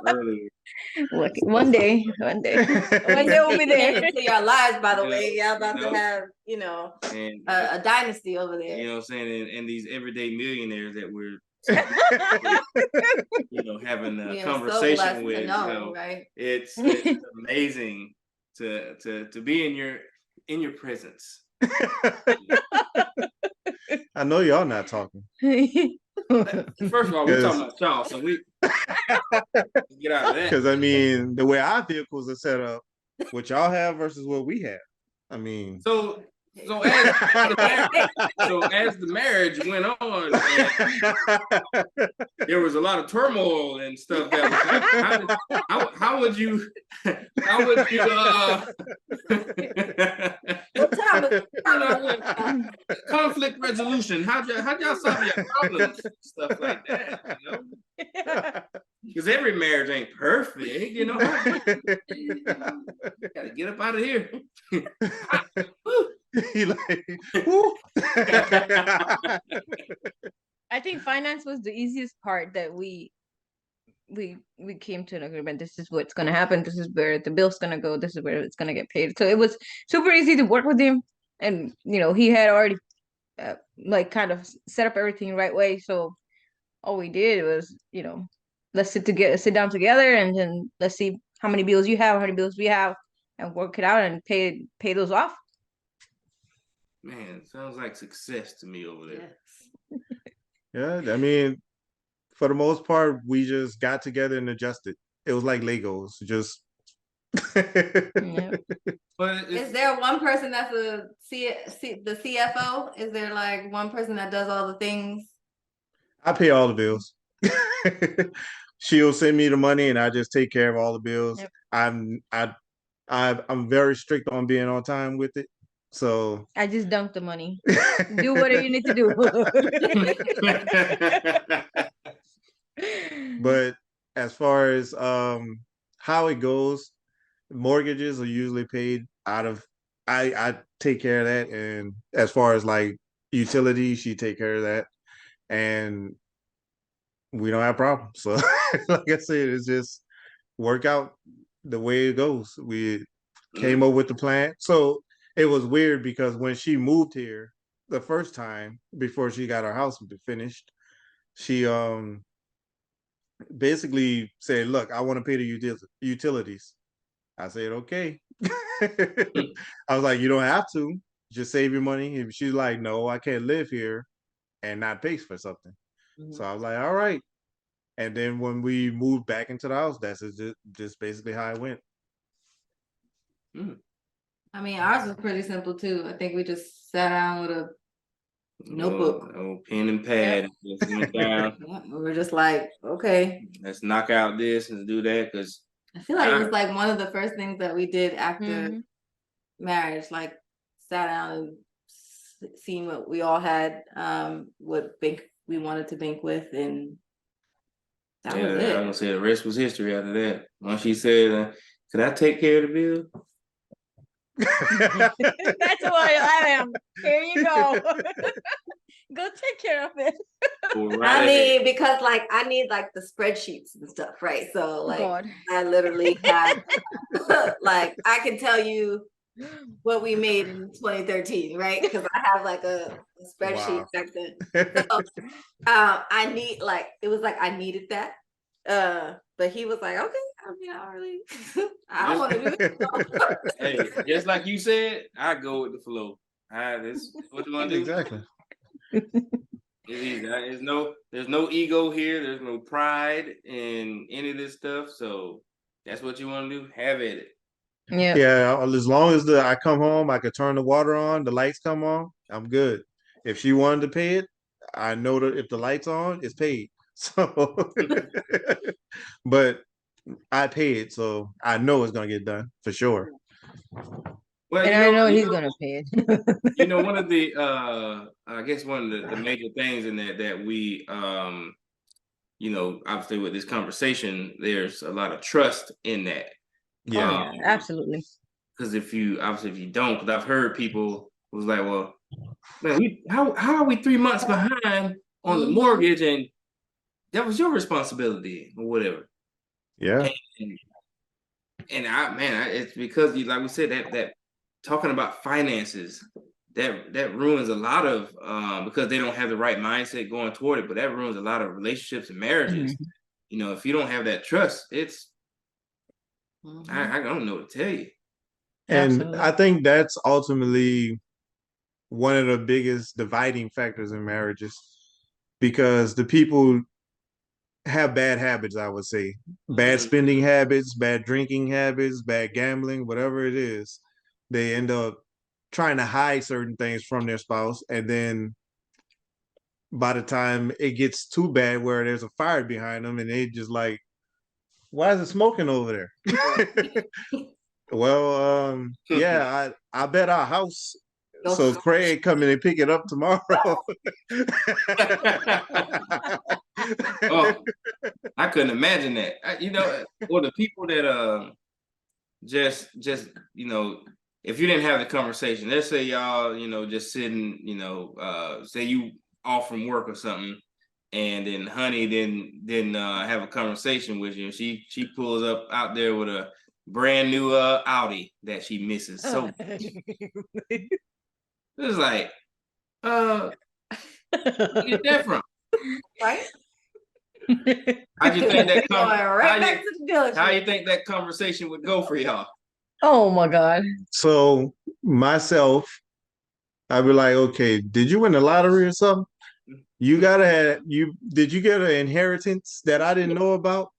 earlier. Look, one day we'll be there. Into your lives, by the way, y'all about to have, and, a dynasty over there. You know what I'm saying? And these everyday millionaires that we're Having a We are so conversation blessed with. to know, right? It's amazing to be in your presence. I know y'all not talking. First of all, we're talking about y'all, so we get out of that. Because I mean, the way our vehicles are set up, what y'all have versus what we have. I mean, so as the marriage went on, there was a lot of turmoil and stuff. How would you conflict resolution? How'd y'all solve your problems? Stuff like that, because every marriage ain't perfect, gotta get up out of here. He like, I think finance was the easiest part that we came to an agreement. This is what's gonna happen. This is where the bill's gonna go. This is where it's gonna get paid. So it was super easy to work with him, and he had already kind of set up everything the right way. So all we did was let's sit down together, and then let's see how many bills you have, how many bills we have, and work it out and pay those off. Man, sounds like success to me over there. Yeah, I mean, for the most part, we just got together and adjusted. It was like Legos, just. Yeah. But is there one person that's the CFO? Is there like one person that does all the things? I pay all the bills. She'll send me the money, and I just take care of all the bills. Yep. I'm very strict on being on time with it. So I just dump the money. Do whatever you need to do. But as far as how it goes, mortgages are usually paid out of. I take care of that, and as far as like utilities, she take care of that, and we don't have problems. So, like I said, it's just work out the way it goes. We came up with the plan. So it was weird because when she moved here the first time before she got her house finished, she basically said, "Look, I want to pay the utilities." I said, "Okay." I was like, "You don't have to. Just save your money." And she's like, "No, I can't live here and not pay for something." Mm-hmm. So I was like, "All right." And then when we moved back into the house, that's just basically how it went. I mean, ours was pretty simple too. I think we just sat down with a notebook, pen and pad, and just went down. We were just like, okay, let's knock out this and do that, because I feel like it was like one of the first things that we did after marriage, like sat down and seen what we all had, what bank we wanted to bank with, and that was it. I was gonna say the rest was history after that. Once she said, "Could I take care of the bill?" That's why I am. Here you go. Go take care of it. I mean, because like I need like the spreadsheets and stuff, right? So like I literally have like I can tell you what we made in 2013, right? Because I have like a spreadsheet back then. So, I need like it was like I needed that. But he was like, okay, I mean, I don't want to do it. Hey, just like you said, I go with the flow. This what you want to do? Exactly. There's no ego here. There's no pride in any of this stuff. So that's what you want to do. Have at it. Yeah. As long as I come home, I could turn the water on, the lights come on, I'm good. If she wanted to pay it, I know that if the light's on, it's paid. So, but I pay it, so I know it's gonna get done for sure. Well, and I know he's gonna pay it. One of the I guess one of the major things in that we obviously with this conversation, there's a lot of trust in that. Yeah, absolutely. Because if you don't, because I've heard people was like, well, man, how are we 3 months behind on the mortgage, and that was your responsibility or whatever. Yeah. And it's because like we said that talking about finances that ruins a lot of because they don't have the right mindset going toward it, but that ruins a lot of relationships and marriages. If you don't have that trust, it's I don't know what to tell you. And Absolutely. I think that's ultimately one of the biggest dividing factors in marriages, because the people have bad habits, I would say. Bad spending habits, bad drinking habits, bad gambling, whatever it is. They end up trying to hide certain things from their spouse, and then by the time it gets too bad where there's a fire behind them, and they just like, why is it smoking over there? Well, yeah, I bet our house. So Craig come in and pick it up tomorrow. Oh, I couldn't imagine that. Or the people that just if you didn't have the conversation, let's say y'all just sitting, say you off from work or something, and then honey didn't have a conversation with you, and she pulls up out there with a brand new Audi that she misses so much. It's like, where you get that from? Right? How you think that back to the dealership. how you think that conversation would go for y'all? Oh my God. So myself, I'd be like, okay, did you win the lottery or something? You did you get an inheritance that I didn't know about?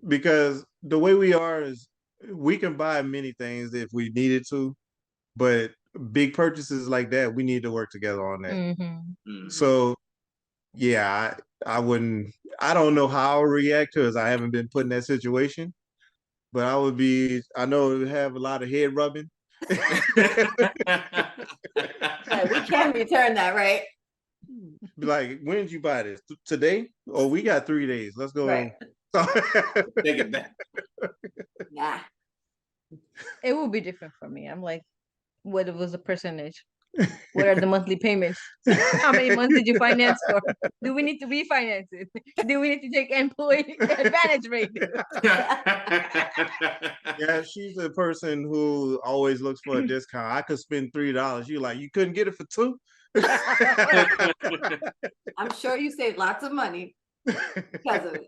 Because the way we are is we can buy many things if we needed to, but big purchases like that, we need to work together on that. So yeah, I wouldn't, I don't know how I'll react because I haven't been put in that situation, but I know it would have a lot of head rubbing. We can return that, right? Be like, when did you buy this? Today? Oh, we got 3 days. Let's go. Right. Take it back. Yeah. It will be different for me. I'm like, what was the percentage? What are the monthly payments? How many months did you finance for? Do we need to refinance it? Do we need to take employee advantage rate? Yeah, she's a person who always looks for a discount. I could spend $3. You like, you couldn't get it for 2? I'm sure you saved lots of money because of it.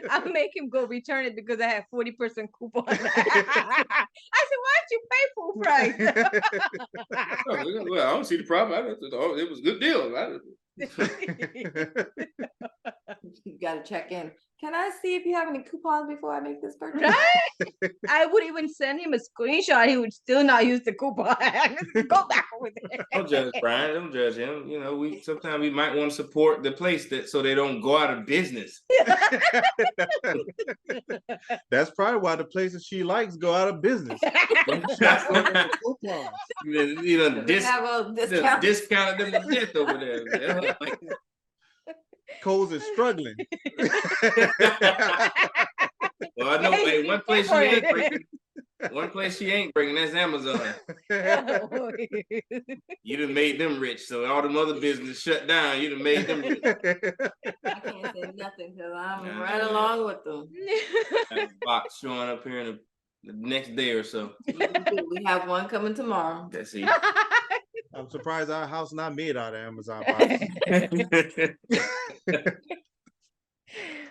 I make him go return it because I have 40% coupon. I said, why did you pay full price? Well, I don't see the problem. It was a good deal. You got to check in. Can I see if you have any coupons before I make this purchase? Right? I would even send him a screenshot. He would still not use the coupon. Go back with it. Don't judge Brian. Don't judge him. We sometimes we might want to support the place so they don't go out of business. That's probably why the places she likes go out of business. Discounted them to death over there. Coles is struggling. Well, I know. Hey, one place she ain't breaking. That's Amazon. You done made them rich, so all them other business shut down. You done made them rich. I can't say nothing because I'm right along with them. Box showing up here in the next day or so. We have one coming tomorrow. That's it. I'm surprised our house not made out of Amazon boxes.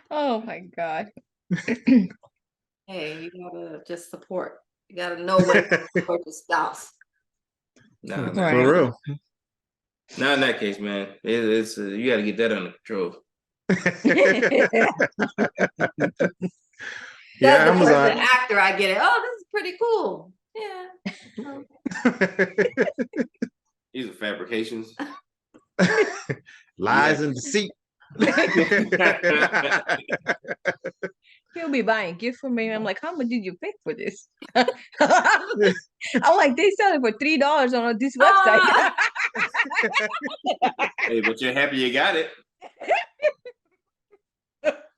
Oh my God. Hey, you gotta just support. You gotta know when to support your spouse. Nah, For real. Not in that case, man. It's you got to get that under control. Yeah, Amazon. As Amazon. an actor, I get it. Oh, this is pretty cool. Yeah. These are fabrications. Lies and deceit. He'll be buying a gift for me. I'm like, how much did you pay for this? I'm like, they sell it for $3 on this website. Hey, but you're happy you got it.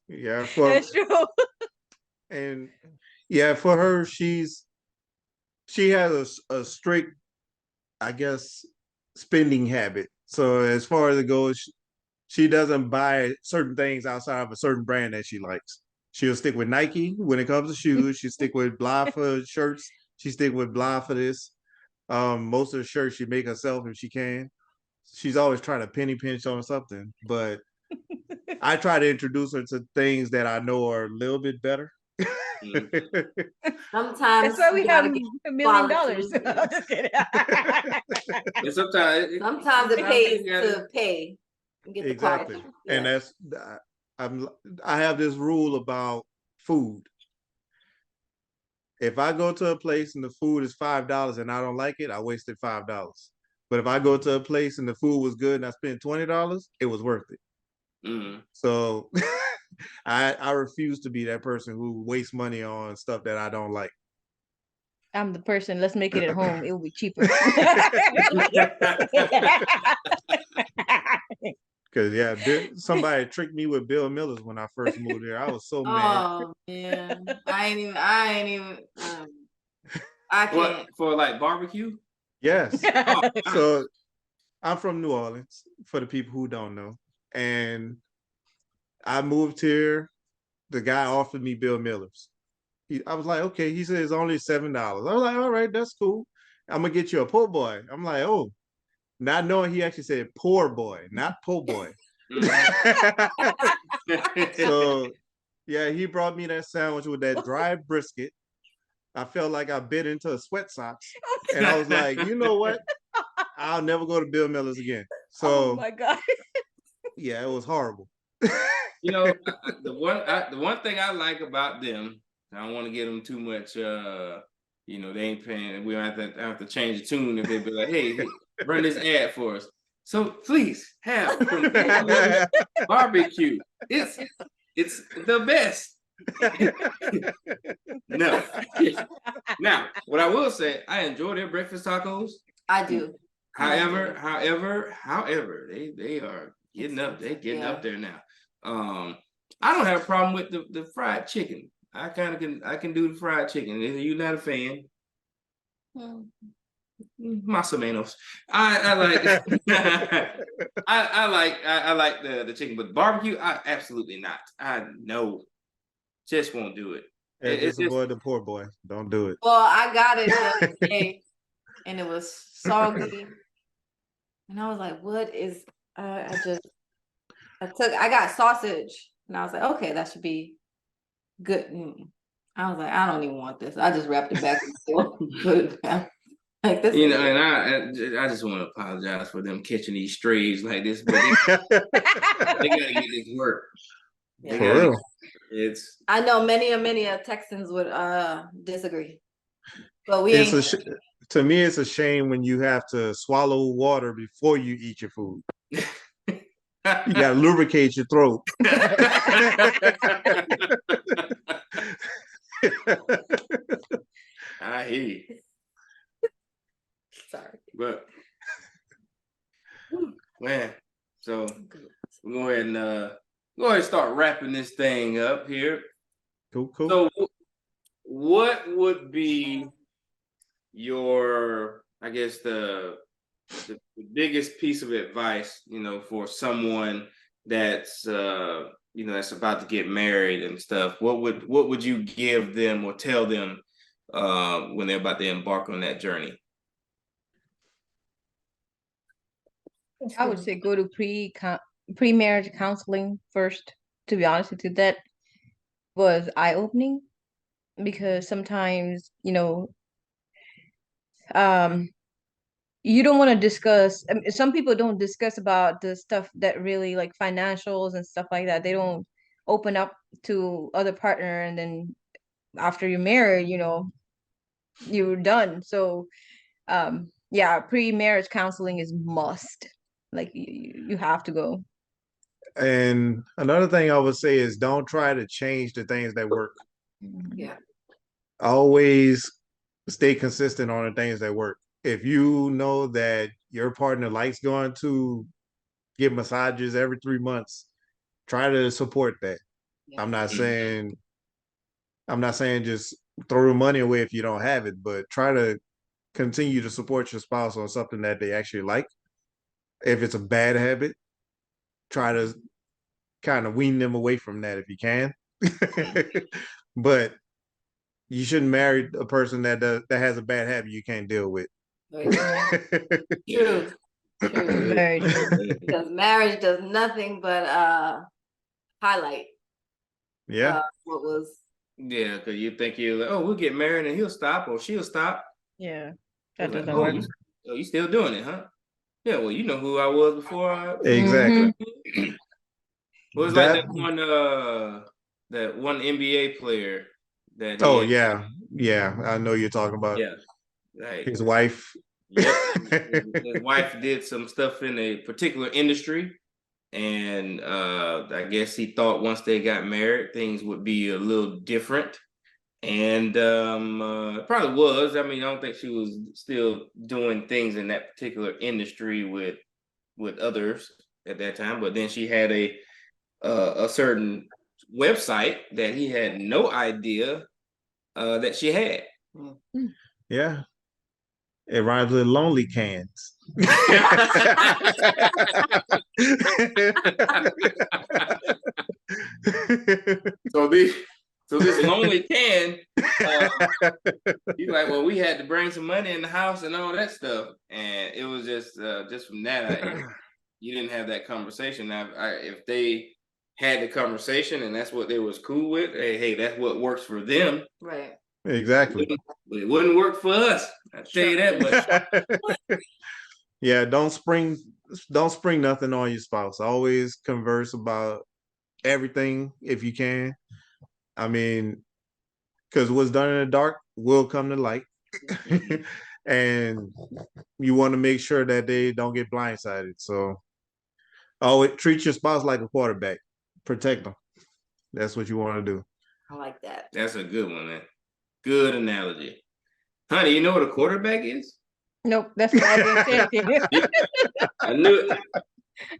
Yeah, That's true. And yeah, for her, she has a strict, I guess, spending habit. So as far as it goes, she doesn't buy certain things outside of a certain brand that she likes. She'll stick with Nike when it comes to shoes. She'll stick with blah for shirts. She stick with blah for this. Most of the shirts she make herself if she can. She's always trying to penny pinch on something, but I try to introduce her to things that I know are a little bit better. Sometimes That's why we you have gotta get $1 million. quality. Just kidding. And sometimes Sometimes it pays to pay and get the Exactly. quality. And Yes. I have this rule about food. If I go to a place and the food is $5 and I don't like it, I wasted $5. But if I go to a place and the food was good and I spent $20, it was worth it. So I refuse to be that person who wastes money on stuff that I don't like. I'm the person. Let's make it at home. It will be cheaper. Because somebody tricked me with Bill Miller's when I first moved here. I was so mad. Oh man, I ain't even. I can't. What, for like barbecue? Yes. Oh, So I'm from New Orleans, for the people who don't know. And I moved here. The guy offered me Bill Miller's. I was like, okay. He said it's only $7. I was like, all right, that's cool. I'm gonna get you a po' boy. I'm like, oh, not knowing he actually said poor boy, not po' boy. So yeah, he brought me that sandwich with that dry brisket. I felt like I bit into a sweat socks, and I was like, you know what? I'll never go to Bill Miller's again. So oh my God. yeah, it was horrible. You know, the one thing I like about them, I don't want to give them too much. You know, they ain't paying. We don't have to change the tune if they be like, hey, run this ad for us. So please have barbecue. It's the best. No. Now, what I will say, I enjoy their breakfast tacos. I do. However, they are getting up. They're getting up there now. I don't have a problem with the fried chicken. I can do the fried chicken. If you're not a fan, más o menos. I like I like the chicken, but barbecue, I absolutely not. I know, just won't do it. Just avoid the poor boy. Don't do it. Well, I got it the other day, and it was soggy, and I was like, "What is?" I got sausage, and I was like, "Okay, that should be good." I was like, "I don't even want this." I just wrapped it back and put it down. Like this, and I just want to apologize for them catching these strays like this, but they gotta get this work. Yeah. For real. I know many Texans would disagree, but we ain't. To me, it's a shame when you have to swallow water before you eat your food. You gotta lubricate your throat. I hear you. Sorry, but man, so we'll go ahead and start wrapping this thing up here. Cool. So, what would be your, I guess, the biggest piece of advice, for someone that's that's about to get married and stuff? What would you give them or tell them when they're about to embark on that journey? I would say go to pre-marriage counseling first. To be honest with you, that was eye-opening, because sometimes you don't want to discuss. Some people don't discuss about the stuff that really, like financials and stuff like that. They don't open up to other partner, and then after you're married, you're done. So yeah, pre-marriage counseling is must. Like you have to go. And another thing I would say is don't try to change the things that work. Yeah. Always stay consistent on the things that work. If you know that your partner likes going to get massages every 3 months, try to support that. Yeah. I'm not saying just throw money away if you don't have it, but try to continue to support your spouse on something that they actually like. If it's a bad habit, try to kind of wean them away from that if you can. But you shouldn't marry a person that has a bad habit you can't deal with. True. Very true. Because marriage does nothing but highlight Yeah. what was. Yeah, because you think we'll get married and he'll stop or she'll stop. Yeah, that Like, doesn't work. You still doing it, huh? Yeah, well, you know who I was before. Exactly. Well, it's like that one NBA player that. Oh yeah, I know you're talking about. Yeah, right. His wife. Yep, his wife did some stuff in a particular industry, and I guess he thought once they got married, things would be a little different. And probably was. I mean, I don't think she was still doing things in that particular industry with others at that time. But then she had a certain website that he had no idea that she had. Yeah, it rhymes with lonely cans. So this lonely can, he's like, well, we had to bring some money in the house and all that stuff, and it was just from that, you didn't have that conversation. Now, if they had the conversation and that's what they was cool with, hey, that's what works for them, right? Exactly. But it wouldn't work for us. I tell you that much. Yeah, don't spring nothing on your spouse. Always converse about everything if you can. I mean, because what's done in the dark will come to light. And you want to make sure that they don't get blindsided. So always treat your spouse like a quarterback. Protect them. That's what you want to do. I like that. That's a good one, man. Good analogy. Honey, you know what a quarterback is? Nope, that's what I didn't say. I knew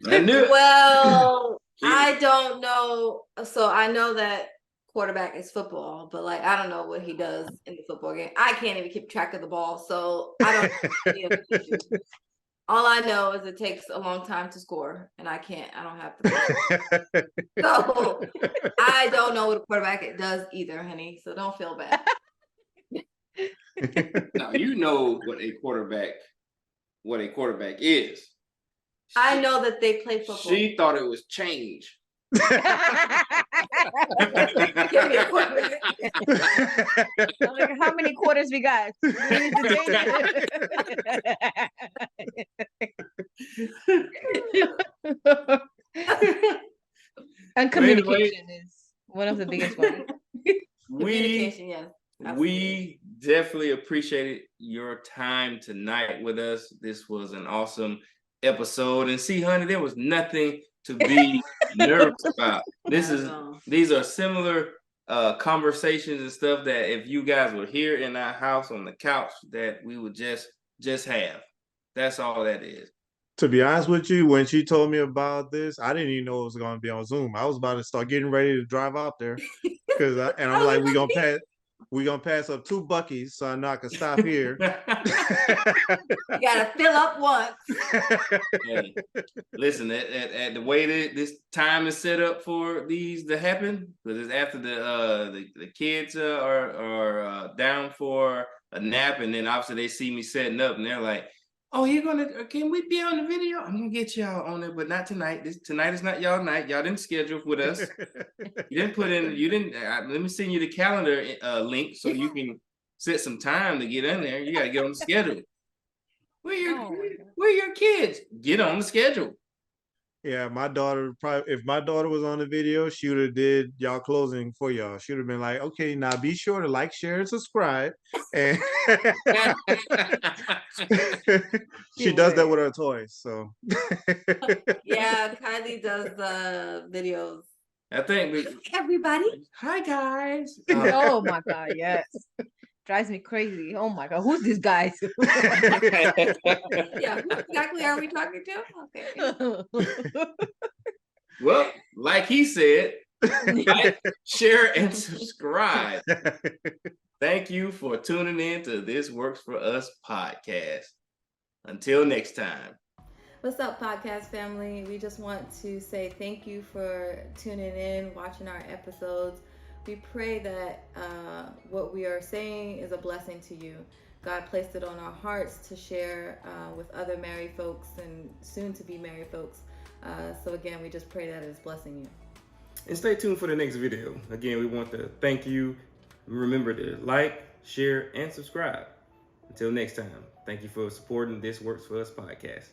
it. Well, I don't know. So I know that quarterback is football, but like I don't know what he does in the football game. I can't even keep track of the ball, so I don't know any of the issues. All I know is it takes a long time to score, and I don't have the so I don't know what a quarterback does either, honey. So don't feel bad. Now you know what a quarterback is. I know that they play football. She thought it was change. Give me a quarterback. I'm like, how many quarters we got? And communication is one of the biggest ones. Communication, yes. We definitely appreciated your time tonight with us. This was an awesome episode. And see, honey, there was nothing to be nervous about. These are similar conversations and stuff that if you guys were here in our house on the couch, that we would just have. That's all that is. To be honest with you, when she told me about this, I didn't even know it was going to be on Zoom. I was about to start getting ready to drive out there and I'm like, we're gonna pass up 2 Buc-ee's, so I know I can stop here. You gotta fill up once. Hey, listen, at the way that this time is set up for these to happen, because it's after the kids are down for a nap, and then obviously they see me setting up, and they're like, "Oh, can we be on the video? I'm gonna get y'all on it, but not tonight. Tonight is not y'all night. Y'all didn't schedule with us. Let me send you the calendar link so you can set some time to get in there. You gotta get on the schedule. Where your kids? Get on the schedule." Yeah, my daughter if my daughter was on the video, she would have did y'all closing for y'all. She would have been like, okay, now be sure to like, share, and subscribe. And she does that with her toys. So yeah, Kylie does videos. I think everybody. Hi guys. Oh my God, yes. Drives me crazy. Oh my God, who's this guy? Yeah, who exactly are we talking to? Okay. Well, like he said, like, share, and subscribe. Thank you for tuning in to This Works For Us podcast. Until next time. What's up, podcast family? We just want to say thank you for tuning in, watching our episodes. We pray that what we are saying is a blessing to you. God placed it on our hearts to share with other married folks and soon to be married folks. So again, we just pray that it's blessing you. And stay tuned for the next video. Again, we want to thank you. Remember to like, share, and subscribe. Until next time, thank you for supporting This Works For Us podcast.